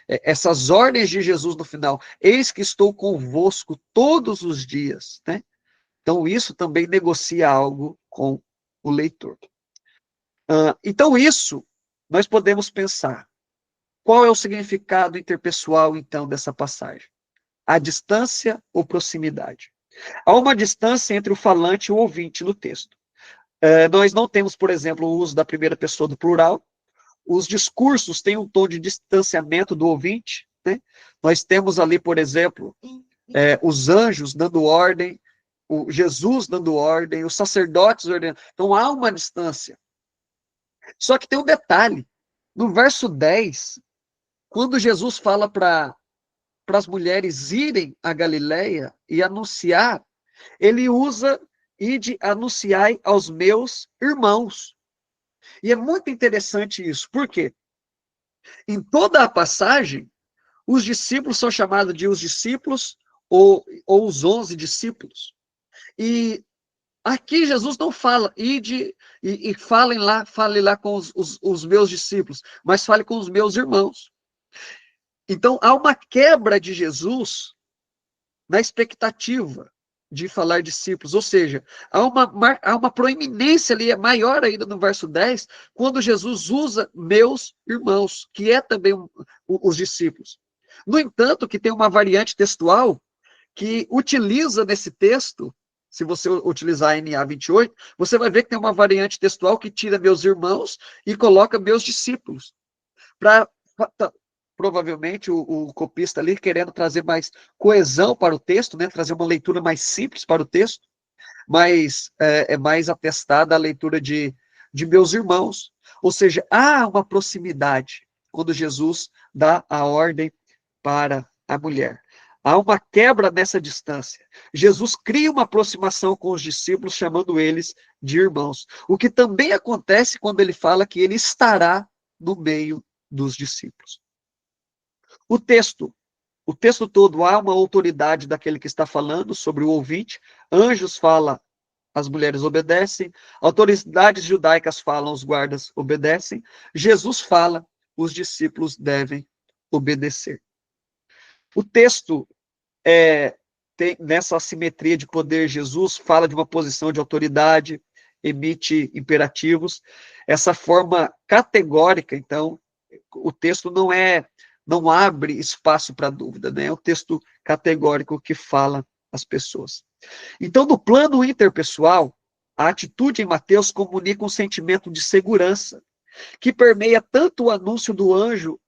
Essas ordens de Jesus no final, eis que estou convosco todos os dias, né? Então isso também negocia algo com o leitor. Então isso, nós podemos pensar, qual é o significado interpessoal então dessa passagem? A distância ou proximidade? Há uma distância entre o falante e o ouvinte no texto. Nós não temos, por exemplo, o uso da primeira pessoa do plural. Os discursos têm um tom de distanciamento do ouvinte, né? Nós temos ali, por exemplo, os anjos dando ordem, o Jesus dando ordem, os sacerdotes ordenando. Então há uma distância. Só que tem um detalhe. No verso 10, quando Jesus fala para as mulheres irem a Galileia e anunciar, ele usa ide anunciai aos meus irmãos. E é muito interessante isso. Por quê? Em toda a passagem, os discípulos são chamados de os discípulos ou os 11 discípulos. E aqui Jesus não fala, ide e fale lá com os meus discípulos, mas fale com os meus irmãos. Então, há uma quebra de Jesus na expectativa de falar discípulos, ou seja, há uma proeminência ali, maior ainda no verso 10, quando Jesus usa meus irmãos, que é também os discípulos. No entanto, que tem uma variante textual que utiliza nesse texto, se você utilizar a NA 28, você vai ver que tem uma variante textual que tira meus irmãos e coloca meus discípulos, para provavelmente o copista ali querendo trazer mais coesão para o texto, né? Trazer uma leitura mais simples para o texto, mas é mais atestada a leitura de meus irmãos. Ou seja, há uma proximidade quando Jesus dá a ordem para a mulher. Há uma quebra nessa distância. Jesus cria uma aproximação com os discípulos, chamando eles de irmãos. O que também acontece quando ele fala que ele estará no meio dos discípulos. O texto todo, há uma autoridade daquele que está falando sobre o ouvinte. Anjos fala, as mulheres obedecem. Autoridades judaicas falam, os guardas obedecem. Jesus fala, os discípulos devem obedecer. O texto nessa assimetria de poder, Jesus fala de uma posição de autoridade, emite imperativos. Essa forma categórica, então, o texto não abre espaço para dúvida, né? É o texto categórico que fala às pessoas. Então, no plano interpessoal, a atitude em Mateus comunica um sentimento de segurança, que permeia tanto o anúncio do anjo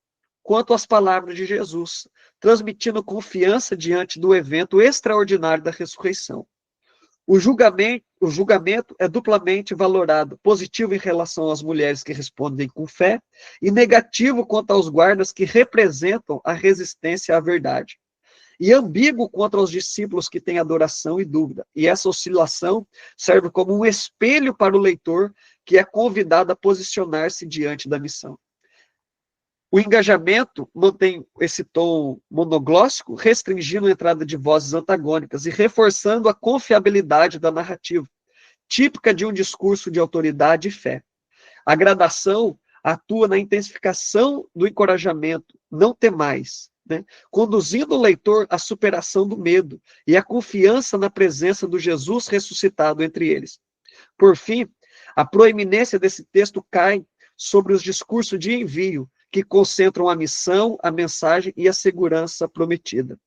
quanto as palavras de Jesus, transmitindo confiança diante do evento extraordinário da ressurreição. O julgamento é duplamente valorado, positivo em relação às mulheres que respondem com fé e negativo quanto aos guardas que representam a resistência à verdade. E ambíguo contra os discípulos que têm adoração e dúvida. E essa oscilação serve como um espelho para o leitor que é convidado a posicionar-se diante da missão. O engajamento mantém esse tom monoglóssico, restringindo a entrada de vozes antagônicas e reforçando a confiabilidade da narrativa, típica de um discurso de autoridade e fé. A gradação atua na intensificação do encorajamento, não temais, né? Conduzindo o leitor à superação do medo e à confiança na presença do Jesus ressuscitado entre eles. Por fim, a proeminência desse texto cai sobre os discursos de envio, que concentram a missão, a mensagem e a segurança prometida.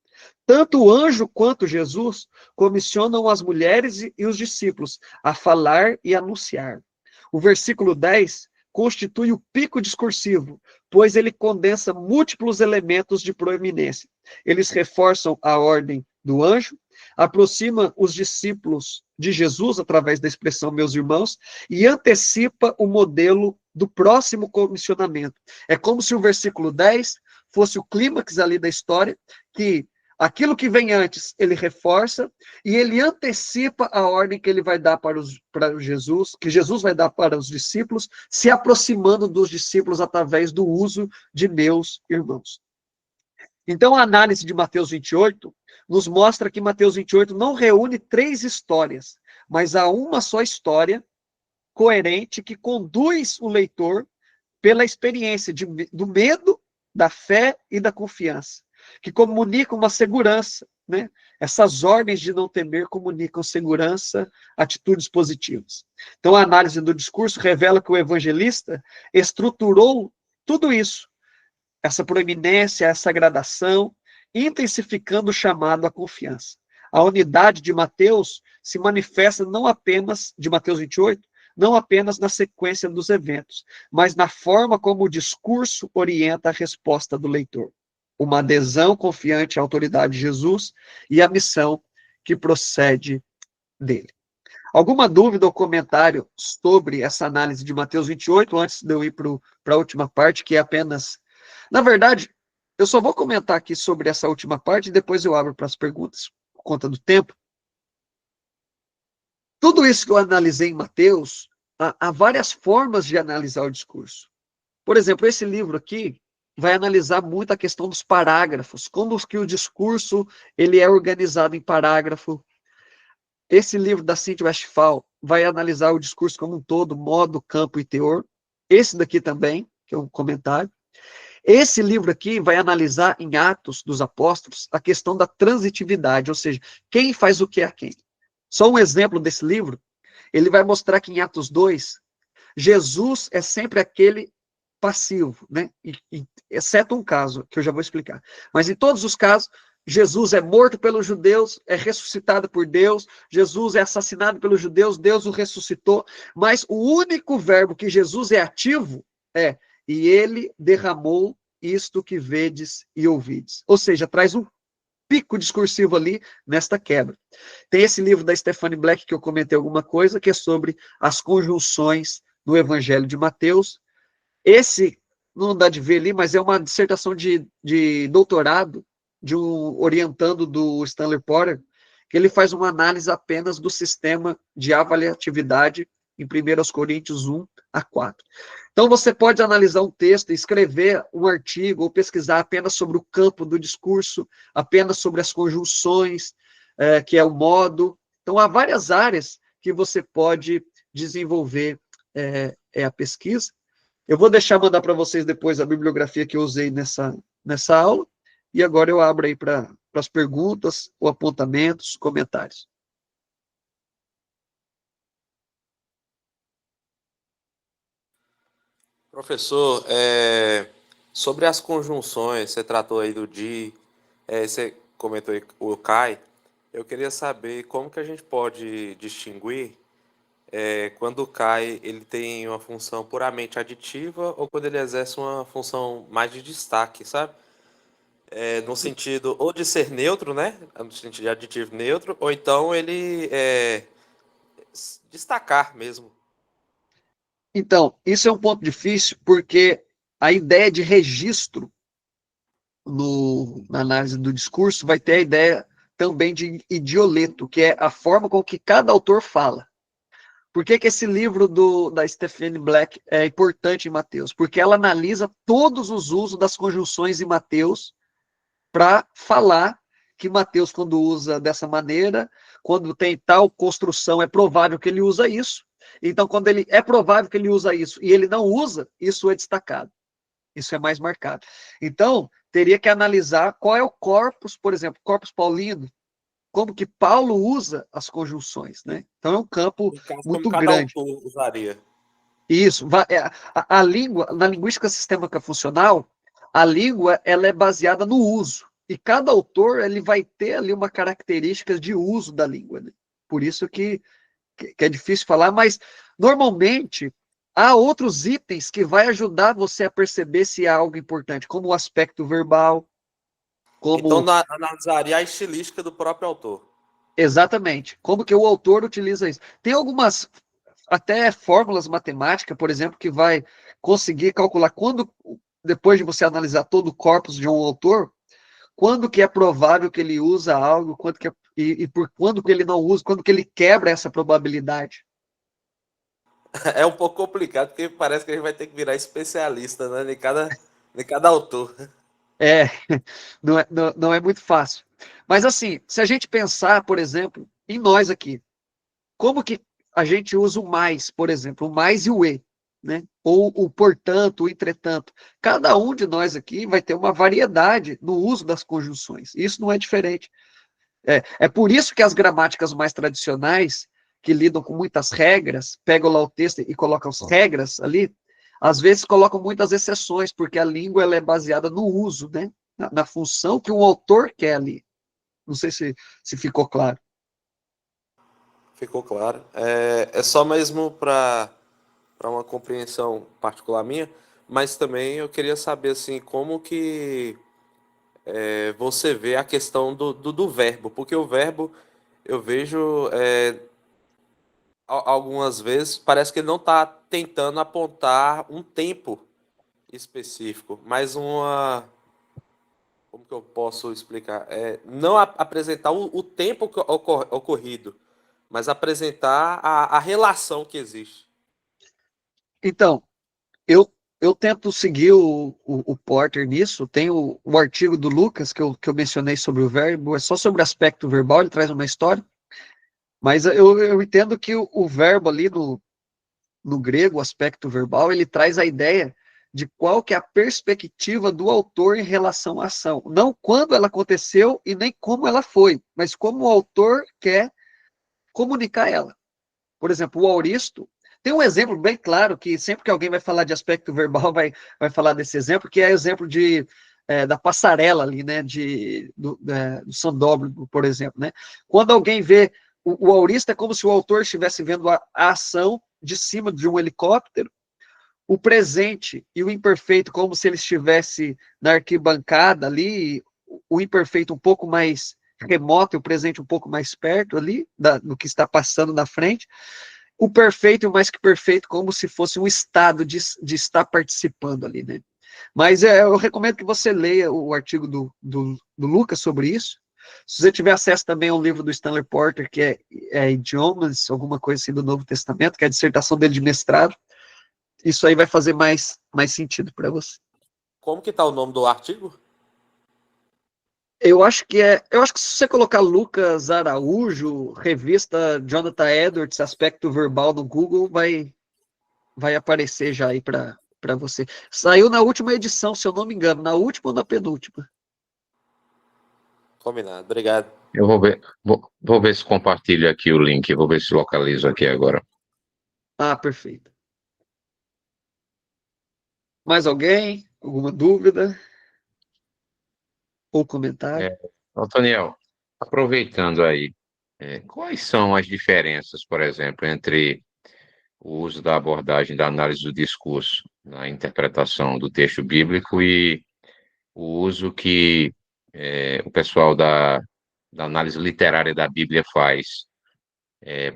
Tanto o anjo quanto Jesus comissionam as mulheres e os discípulos a falar e anunciar. O versículo 10 constitui o pico discursivo, pois ele condensa múltiplos elementos de proeminência. Eles reforçam a ordem do anjo, aproxima os discípulos de Jesus através da expressão meus irmãos e antecipa o modelo do próximo comissionamento. É como se o versículo 10 fosse o clímax ali da história, que aquilo que vem antes ele reforça e ele antecipa a ordem que ele vai dar para Jesus, que Jesus vai dar para os discípulos, se aproximando dos discípulos através do uso de meus irmãos. Então, a análise de Mateus 28 nos mostra que Mateus 28 não reúne 3 histórias, mas há uma só história coerente que conduz o leitor pela experiência do medo, da fé e da confiança, que comunicam uma segurança, né? Essas ordens de não temer comunicam segurança, atitudes positivas. Então, a análise do discurso revela que o evangelista estruturou tudo isso, essa proeminência, essa gradação, intensificando o chamado à confiança. A unidade de Mateus se manifesta não apenas, de Mateus 28, não apenas na sequência dos eventos, mas na forma como o discurso orienta a resposta do leitor. Uma adesão confiante à autoridade de Jesus e à missão que procede dele. Alguma dúvida ou comentário sobre essa análise de Mateus 28, antes de eu ir para a última parte, que é apenas... Na verdade, eu só vou comentar aqui sobre essa última parte e depois eu abro para as perguntas, por conta do tempo. Tudo isso que eu analisei em Mateus, há várias formas de analisar o discurso. Por exemplo, esse livro aqui vai analisar muito a questão dos parágrafos, como que o discurso ele é organizado em parágrafo. Esse livro da Cynthia Westphal vai analisar o discurso como um todo, modo, campo e teor. Esse daqui também, que é um comentário. Esse livro aqui vai analisar em Atos dos Apóstolos a questão da transitividade, ou seja, quem faz o que a quem. Só um exemplo desse livro, ele vai mostrar que em Atos 2, Jesus é sempre aquele passivo, né? Exceto um caso, que eu já vou explicar. Mas em todos os casos, Jesus é morto pelos judeus, é ressuscitado por Deus, Jesus é assassinado pelos judeus, Deus o ressuscitou, mas o único verbo que Jesus é ativo é e ele derramou isto que vedes e ouvides. Ou seja, traz um pico discursivo ali nesta quebra. Tem esse livro da Stephanie Black, que eu comentei alguma coisa, que é sobre as conjunções no Evangelho de Mateus. Esse, não dá de ver ali, mas é uma dissertação de doutorado, orientando do Stanley Porter, que ele faz uma análise apenas do sistema de avaliatividade em 1 Coríntios 1 a 4. Então, você pode analisar um texto, escrever um artigo, ou pesquisar apenas sobre o campo do discurso, apenas sobre as conjunções, que é o modo. Então, há várias áreas que você pode desenvolver a pesquisa. Eu vou mandar para vocês depois a bibliografia que eu usei nessa aula, e agora eu abro aí para para as perguntas ou apontamentos, comentários. Professor, sobre as conjunções, você tratou aí do de, você comentou aí o cai, eu queria saber como que a gente pode distinguir quando o cai ele tem uma função puramente aditiva ou quando ele exerce uma função mais de destaque, sabe? No sentido ou de ser neutro, né? No sentido de aditivo neutro, ou então ele destacar mesmo. Então, isso é um ponto difícil, porque a ideia de registro na análise do discurso vai ter a ideia também de idioleto, que é a forma com que cada autor fala. Por que esse livro da Stephanie Black é importante em Mateus? Porque ela analisa todos os usos das conjunções em Mateus para falar que Mateus, quando usa dessa maneira, quando tem tal construção, é provável que ele usa isso. Então, quando ele é provável que ele usa isso e ele não usa, isso é destacado. Isso é mais marcado. Então, teria que analisar qual é o corpus, por exemplo, corpus paulino, como que Paulo usa as conjunções, né? Então é um campo No caso, como muito cada grande. autor usaria. Isso, a língua, na linguística sistêmica funcional, a língua ela é baseada no uso. E cada autor ele vai ter ali uma característica de uso da língua. Né? Por isso que é difícil falar, mas normalmente há outros itens que vai ajudar você a perceber se há algo importante, como o aspecto verbal, Então, como analisaria a estilística do próprio autor. exatamente, como que o autor utiliza isso. Tem algumas até fórmulas matemáticas, por exemplo, que vai conseguir calcular quando, depois de você analisar todo o corpus de um autor, quando que é provável que ele usa algo, quando que e por quando que ele não usa, quando que ele quebra essa probabilidade. É um pouco complicado, porque parece que a gente vai ter que virar especialista, né? De cada autor. É, não é muito fácil. Mas assim, se a gente pensar, por exemplo, em nós aqui, como que a gente usa o mais, por exemplo, o mais e o e, né? Ou o portanto, o entretanto. Cada um de nós aqui vai ter uma variedade no uso das conjunções. Isso não é diferente. É por isso que as gramáticas mais tradicionais, que lidam com muitas regras, pegam lá o texto e colocam as regras ali, às vezes colocam muitas exceções, porque a língua ela é baseada no uso, né? Na função que o autor quer ali. Não sei se ficou claro. Ficou claro. É só mesmo para uma compreensão particular minha, mas também eu queria saber assim como que você vê a questão do verbo, porque o verbo eu vejo algumas vezes parece que ele não está tentando apontar um tempo específico, mas como que eu posso explicar? Não apresentar o tempo ocorrido, mas apresentar a relação que existe. Então, eu tento seguir o Porter nisso. Tem o artigo do Lucas que eu mencionei sobre o verbo, é só sobre o aspecto verbal, ele traz uma história. Mas eu entendo que o verbo ali no grego, o aspecto verbal, ele traz a ideia de qual que é a perspectiva do autor em relação à ação. Não quando ela aconteceu e nem como ela foi, mas como o autor quer comunicar ela. Por exemplo, o auristo, tem um exemplo bem claro que sempre que alguém vai falar de aspecto verbal vai falar desse exemplo, que é o exemplo da passarela ali, né, do sandóbrigo, por exemplo, né? Quando alguém vê o aurista é como se o autor estivesse vendo a ação de cima de um helicóptero, o presente e o imperfeito como se ele estivesse na arquibancada ali, o imperfeito um pouco mais remoto e o presente um pouco mais perto ali do que está passando na frente, o perfeito e o mais que perfeito como se fosse um estado de estar participando ali, né? Mas eu recomendo que você leia o artigo do Lucas sobre isso. Se você tiver acesso também ao livro do Stanley Porter, que é Idiomas, alguma coisa assim do Novo Testamento, que é a dissertação dele de mestrado, isso aí vai fazer mais sentido para você. Como que tá o nome do artigo? Eu acho que se você colocar Lucas Araújo, revista Jonathan Edwards, aspecto verbal no Google, vai aparecer já aí para você. Saiu na última edição, se eu não me engano, na última ou na penúltima. Combinado. Obrigado. Eu vou ver se compartilho aqui o link, vou ver se localizo aqui agora. Ah, perfeito. Mais alguém? Alguma dúvida? Ou comentário? Antoniel, aproveitando aí, quais são as diferenças, por exemplo, entre o uso da abordagem da análise do discurso na interpretação do texto bíblico e o uso que o pessoal da análise literária da Bíblia faz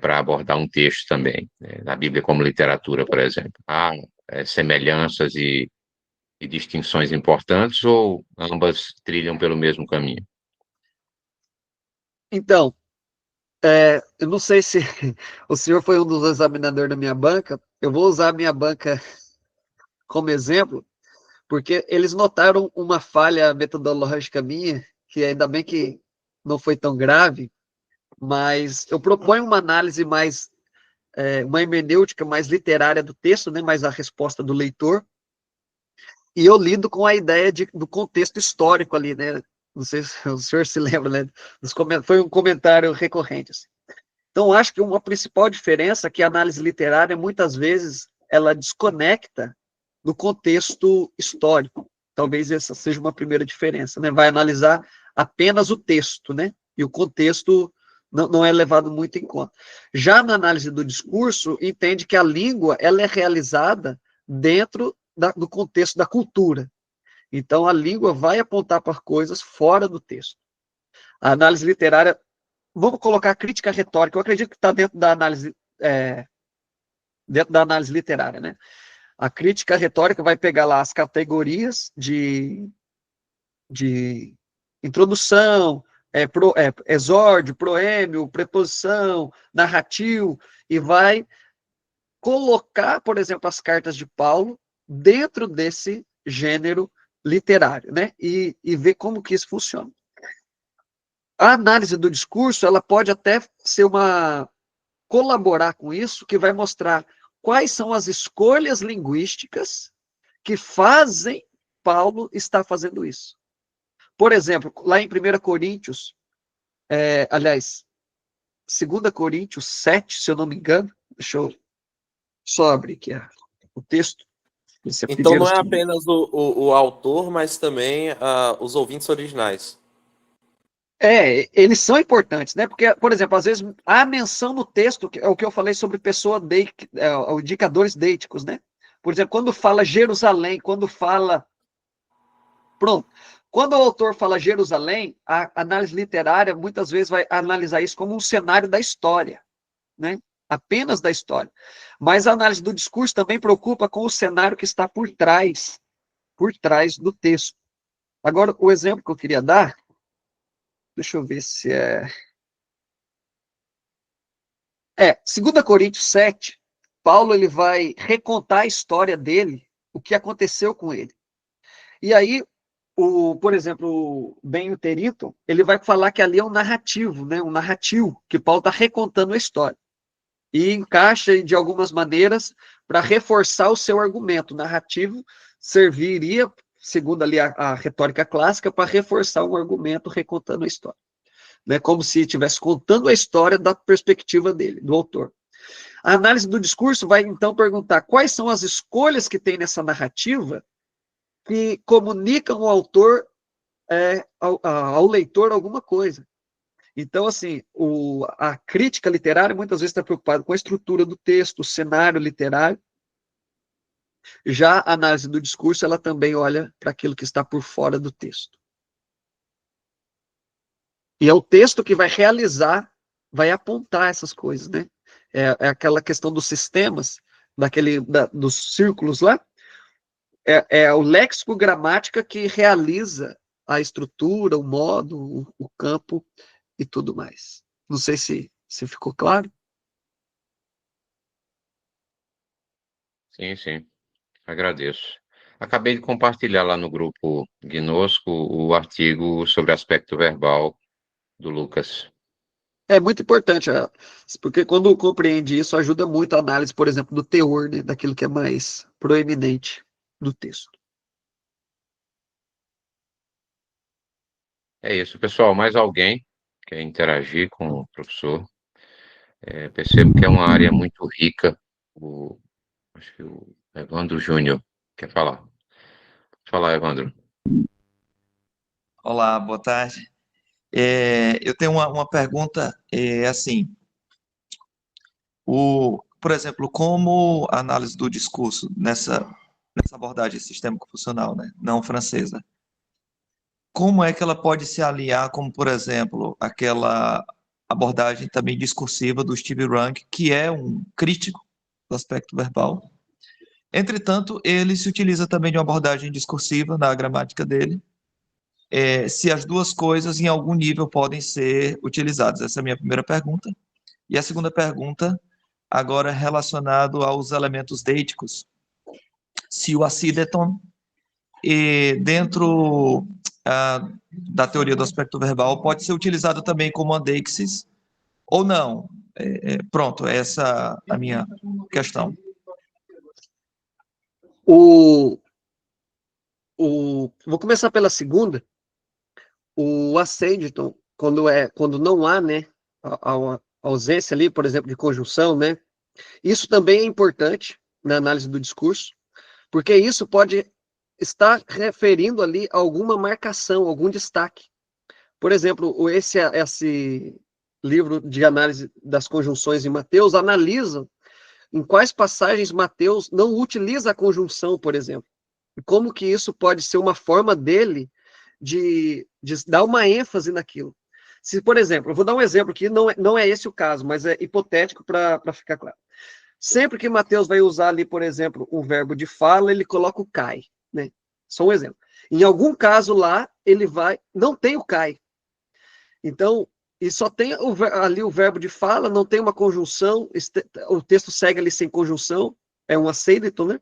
para abordar um texto também, da Bíblia como literatura, por exemplo? Há semelhanças e distinções importantes ou ambas trilham pelo mesmo caminho? Então, eu não sei se o senhor foi um dos examinadores da minha banca, eu vou usar a minha banca como exemplo, porque eles notaram uma falha metodológica minha, que ainda bem que não foi tão grave, mas eu proponho uma análise mais, uma hermenêutica mais literária do texto, né, mais a resposta do leitor, e eu lido com a ideia do contexto histórico ali, né, não sei se o senhor se lembra, né, foi um comentário recorrente, assim. Então, acho que uma principal diferença é que a análise literária, muitas vezes, ela desconecta do contexto histórico. Talvez essa seja uma primeira diferença, né? Vai analisar apenas o texto, né? E o contexto não é levado muito em conta. Já na análise do discurso, entende que a língua ela é realizada dentro do contexto da cultura. Então, a língua vai apontar para coisas fora do texto. A análise literária, vamos colocar a crítica retórica, eu acredito que está dentro da análise literária, né? A crítica retórica vai pegar lá as categorias de introdução, exórdio, proêmio, preposição, narrativo, e vai colocar, por exemplo, as cartas de Paulo dentro desse gênero literário, né? E ver como que isso funciona. A análise do discurso, ela pode até ser colaborar com isso, que vai mostrar quais são as escolhas linguísticas que fazem Paulo estar fazendo isso. Por exemplo, lá em 1 Coríntios, aliás, 2 Coríntios 7, se eu não me engano, deixa eu só abrir aqui o texto. Então não é apenas o autor, mas também os ouvintes originais. Eles são importantes, né? Porque, por exemplo, às vezes há menção no texto, que é o que eu falei sobre indicadores deíticos, né? Por exemplo, quando fala Jerusalém, quando fala. Pronto. Quando o autor fala Jerusalém, a análise literária muitas vezes vai analisar isso como um cenário da história, né? Apenas da história. Mas a análise do discurso também preocupa com o cenário que está por trás do texto. Agora, o exemplo que eu queria dar, deixa eu ver se é. 2 Coríntios 7, Paulo ele vai recontar a história dele, o que aconteceu com ele. E aí, por exemplo, o Ben Uterito, ele vai falar que ali é um narrativo, né? Um narrativo, que Paulo está recontando a história. E encaixa de algumas maneiras para reforçar o seu argumento. O narrativo serviria, segundo ali a retórica clássica, para reforçar um argumento recontando a história. Né? Como se estivesse contando a história da perspectiva dele, do autor. A análise do discurso vai, então, perguntar quais são as escolhas que tem nessa narrativa que comunicam ao autor, ao leitor, alguma coisa. Então, assim, a crítica literária muitas vezes está preocupada com a estrutura do texto, o cenário literário. Já a análise do discurso, ela também olha para aquilo que está por fora do texto. E é o texto que vai realizar, vai apontar essas coisas, né? É aquela questão dos sistemas, dos círculos lá, é o léxico gramática que realiza a estrutura, o modo, o campo e tudo mais. Não sei se ficou claro. Sim, sim, agradeço. Acabei de compartilhar lá no grupo Gnosco o artigo sobre aspecto verbal do Lucas. É muito importante, porque quando compreende isso, ajuda muito a análise, por exemplo, do teor, né, daquilo que é mais proeminente do texto. É isso, pessoal. Mais alguém quer interagir com o professor? Percebo que é uma área muito rica. Acho que o Evandro Júnior quer falar. Fala, Evandro. Olá, boa tarde. Eu tenho uma pergunta, assim, por exemplo, como a análise do discurso nessa abordagem sistêmico-funcional, né, não francesa, como é que ela pode se aliar, como, por exemplo, aquela abordagem também discursiva do Steve Rank, que é um crítico do aspecto verbal. Entretanto, ele se utiliza também de uma abordagem discursiva na gramática dele, se as duas coisas em algum nível podem ser utilizadas. Essa é a minha primeira pergunta. E a segunda pergunta, agora relacionado aos elementos deíticos. Se o acídeton, dentro da teoria do aspecto verbal, pode ser utilizado também como andeixis ou não. Pronto, essa é a minha questão. Vou começar pela segunda. O accenditon, quando não há, né, a ausência ali, por exemplo, de conjunção, né, isso também é importante na análise do discurso, porque isso pode estar referindo ali a alguma marcação, algum destaque. Por exemplo, esse livro de análise das conjunções em Mateus analisa em quais passagens Mateus não utiliza a conjunção, por exemplo, e como que isso pode ser uma forma dele de dar uma ênfase naquilo. Se, por exemplo, eu vou dar um exemplo que não é esse o caso, mas é hipotético para ficar claro. Sempre que Mateus vai usar ali, por exemplo, um verbo de fala, ele coloca o cai, né? Só um exemplo. Em algum caso lá, não tem o cai. Então, e só tem ali o verbo de fala, não tem uma conjunção, o texto segue ali sem conjunção, é um acêdito, né?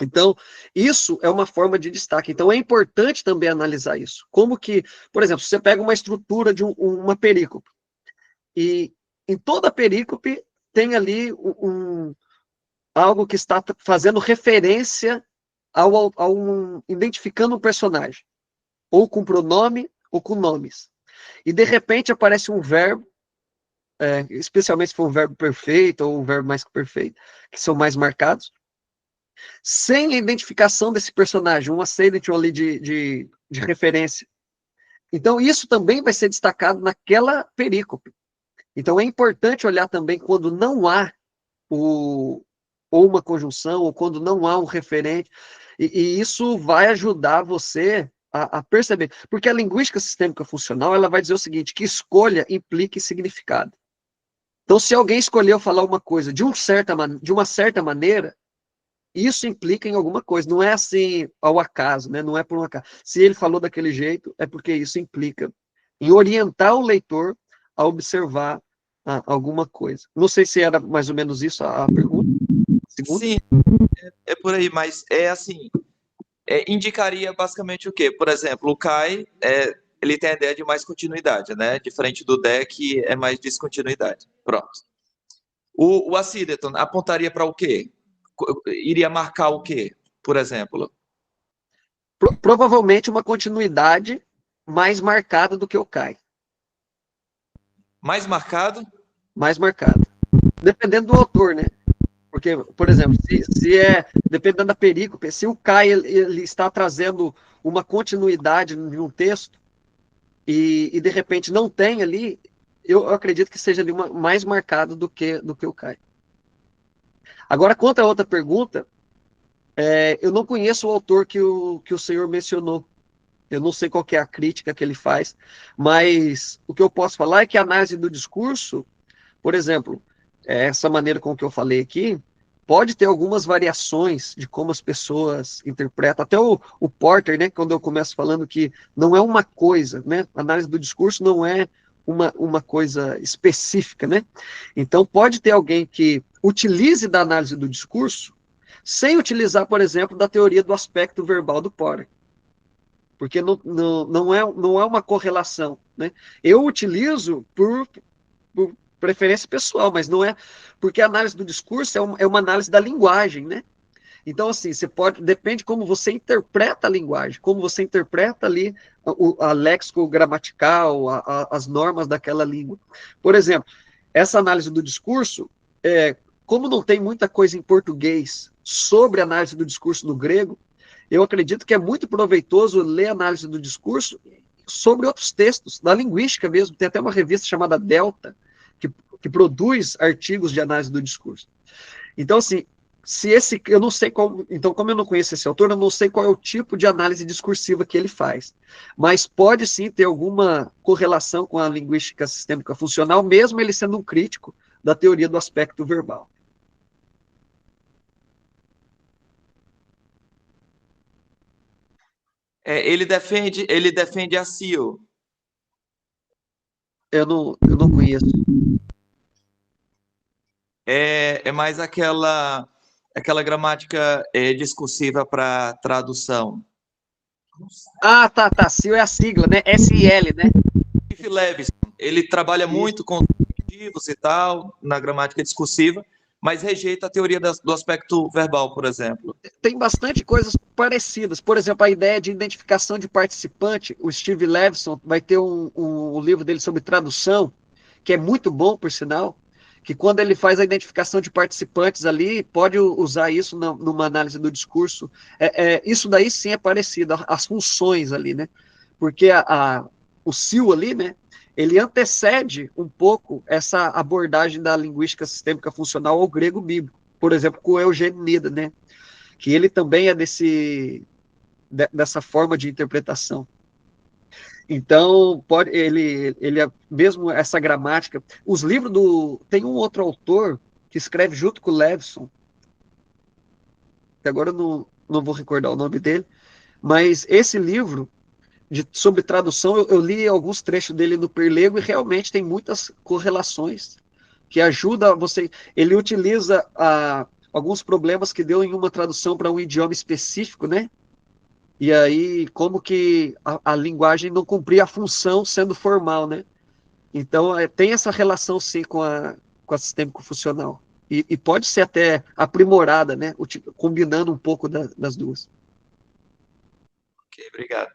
Então, isso é uma forma de destaque. Então, é importante também analisar isso. Como que, por exemplo, você pega uma estrutura de uma perícope, e em toda perícope tem ali algo que está fazendo referência identificando um personagem, ou com pronome, ou com nomes. E, de repente, aparece um verbo, especialmente se for um verbo perfeito, ou um verbo mais que perfeito, que são mais marcados, sem a identificação desse personagem, um accident ali de referência. Então, isso também vai ser destacado naquela perícope. Então, é importante olhar também quando não há ou uma conjunção, ou quando não há um referente, e isso vai ajudar você a perceber. Porque a linguística sistêmica funcional, ela vai dizer o seguinte, que escolha implica significado. Então, se alguém escolheu falar uma coisa de uma certa maneira, isso implica em alguma coisa, não é assim ao acaso, né? Não é por um acaso. Se ele falou daquele jeito, é porque isso implica em orientar o leitor a observar alguma coisa. Não sei se era mais ou menos isso a pergunta. Segunda? Sim, é por aí, mas assim, indicaria basicamente o quê? Por exemplo, o Kai, ele tem a ideia de mais continuidade, né? Diferente do Dé, que é mais descontinuidade. Pronto. O acídeton apontaria para o quê? Iria marcar o quê, por exemplo? Provavelmente uma continuidade mais marcada do que o Kai. Mais marcado? Mais marcada. Dependendo do autor, né? Porque, por exemplo, dependendo da perícope, se o Kai ele está trazendo uma continuidade de um texto e de repente não tem ali, eu acredito que seja ali mais marcado do que o Kai. Agora, quanto à outra pergunta, eu não conheço o autor que o senhor mencionou. Eu não sei qual que é a crítica que ele faz, mas o que eu posso falar é que a análise do discurso, por exemplo, essa maneira com que eu falei aqui, pode ter algumas variações de como as pessoas interpretam. Até o Porter, né, quando eu começo falando que não é uma coisa, né, a análise do discurso não é uma coisa específica, né? Então, pode ter alguém que utilize da análise do discurso sem utilizar, por exemplo, da teoria do aspecto verbal do Porter. Porque não é uma correlação, né? Eu utilizo por preferência pessoal, mas não é porque a análise do discurso é uma análise da linguagem, né? Então, assim, você pode, depende como você interpreta a linguagem, como você interpreta ali a léxico gramatical, as normas daquela língua. Por exemplo, essa análise do discurso, como não tem muita coisa em português sobre a análise do discurso no grego, eu acredito que é muito proveitoso ler a análise do discurso sobre outros textos, da linguística mesmo. Tem até uma revista chamada Delta, que produz artigos de análise do discurso. Então, assim, eu não sei qual, então, como eu não conheço esse autor, eu não sei qual é o tipo de análise discursiva que ele faz, mas pode sim ter alguma correlação com a linguística sistêmica funcional, mesmo ele sendo um crítico da teoria do aspecto verbal. Ele defende a CIO. Eu não conheço. É mais aquela gramática discursiva para tradução. Ah, tá, SIL é a sigla, né? SIL, né? Steve Levinson, ele trabalha muito com substantivos e tal, na gramática discursiva, mas rejeita a teoria do aspecto verbal, por exemplo. Tem bastante coisas parecidas. Por exemplo, a ideia de identificação de participante. O Steve Levinson vai ter um livro dele sobre tradução, que é muito bom, por sinal, que quando ele faz a identificação de participantes ali, pode usar isso numa análise do discurso. Isso daí sim é parecido, as funções ali, né? Porque o SIL ali, né? Ele antecede um pouco essa abordagem da linguística sistêmica funcional ao grego bíblico. Por exemplo, com o Eugênio Nida, né? Que ele também é dessa forma de interpretação. Então, ele é mesmo essa gramática. Os livros tem um outro autor que escreve junto com o Levinson, que agora eu não vou recordar o nome dele, mas esse livro sobre tradução, eu li alguns trechos dele no Perlego e realmente tem muitas correlações que ajudam você. Ele utiliza alguns problemas que deu em uma tradução para um idioma específico, né? E aí, como que a linguagem não cumpria a função sendo formal, né? Então, tem essa relação, sim, com a sistêmico-funcional. E pode ser até aprimorada, né? Combinando um pouco das duas. Ok, obrigado.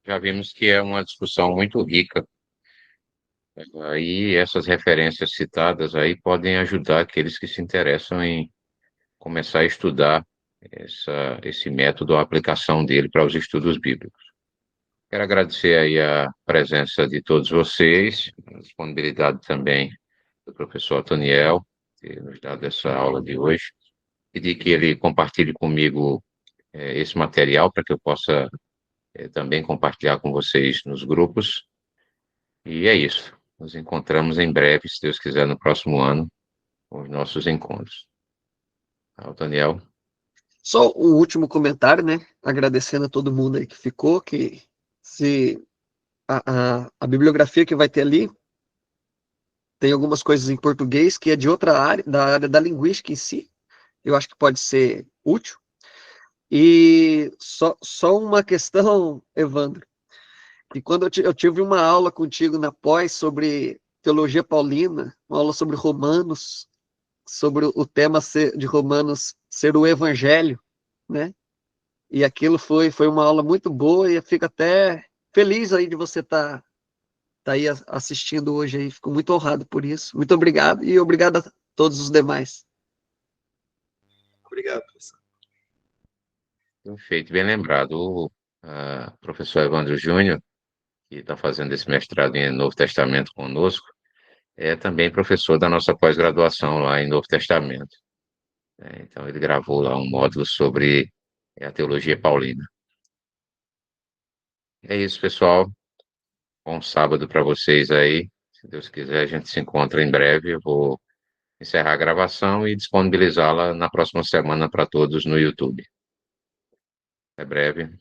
Já vimos que é uma discussão muito rica. Aí essas referências citadas aí podem ajudar aqueles que se interessam em começar a estudar esse método, a aplicação dele para os estudos bíblicos. Quero agradecer aí a presença de todos vocês, a disponibilidade também do professor Toniel, ter nos dado essa aula de hoje, pedir que ele compartilhe comigo esse material para que eu possa também compartilhar com vocês nos grupos. E é isso. Nos encontramos em breve, se Deus quiser, no próximo ano, com os nossos encontros. Toniel. Só um último comentário, né? Agradecendo a todo mundo aí que ficou, que se a bibliografia que vai ter ali tem algumas coisas em português que é de outra área, da área da linguística em si. Eu acho que pode ser útil. E só uma questão, Evandro, que quando eu tive uma aula contigo na pós sobre teologia paulina, uma aula sobre Romanos, sobre o tema de Romanos ser o evangelho, né? E aquilo foi uma aula muito boa e eu fico até feliz aí de você tá aí assistindo hoje aí. Fico muito honrado por isso. Muito obrigado e obrigado a todos os demais. Obrigado, professor. Perfeito, bem lembrado. O professor Evandro Júnior, que está fazendo esse mestrado em Novo Testamento conosco, é também professor da nossa pós-graduação lá em Novo Testamento. Então, ele gravou lá um módulo sobre a teologia paulina. É isso, pessoal. Bom sábado para vocês aí. Se Deus quiser, a gente se encontra em breve. Eu vou encerrar a gravação e disponibilizá-la na próxima semana para todos no YouTube. Até breve.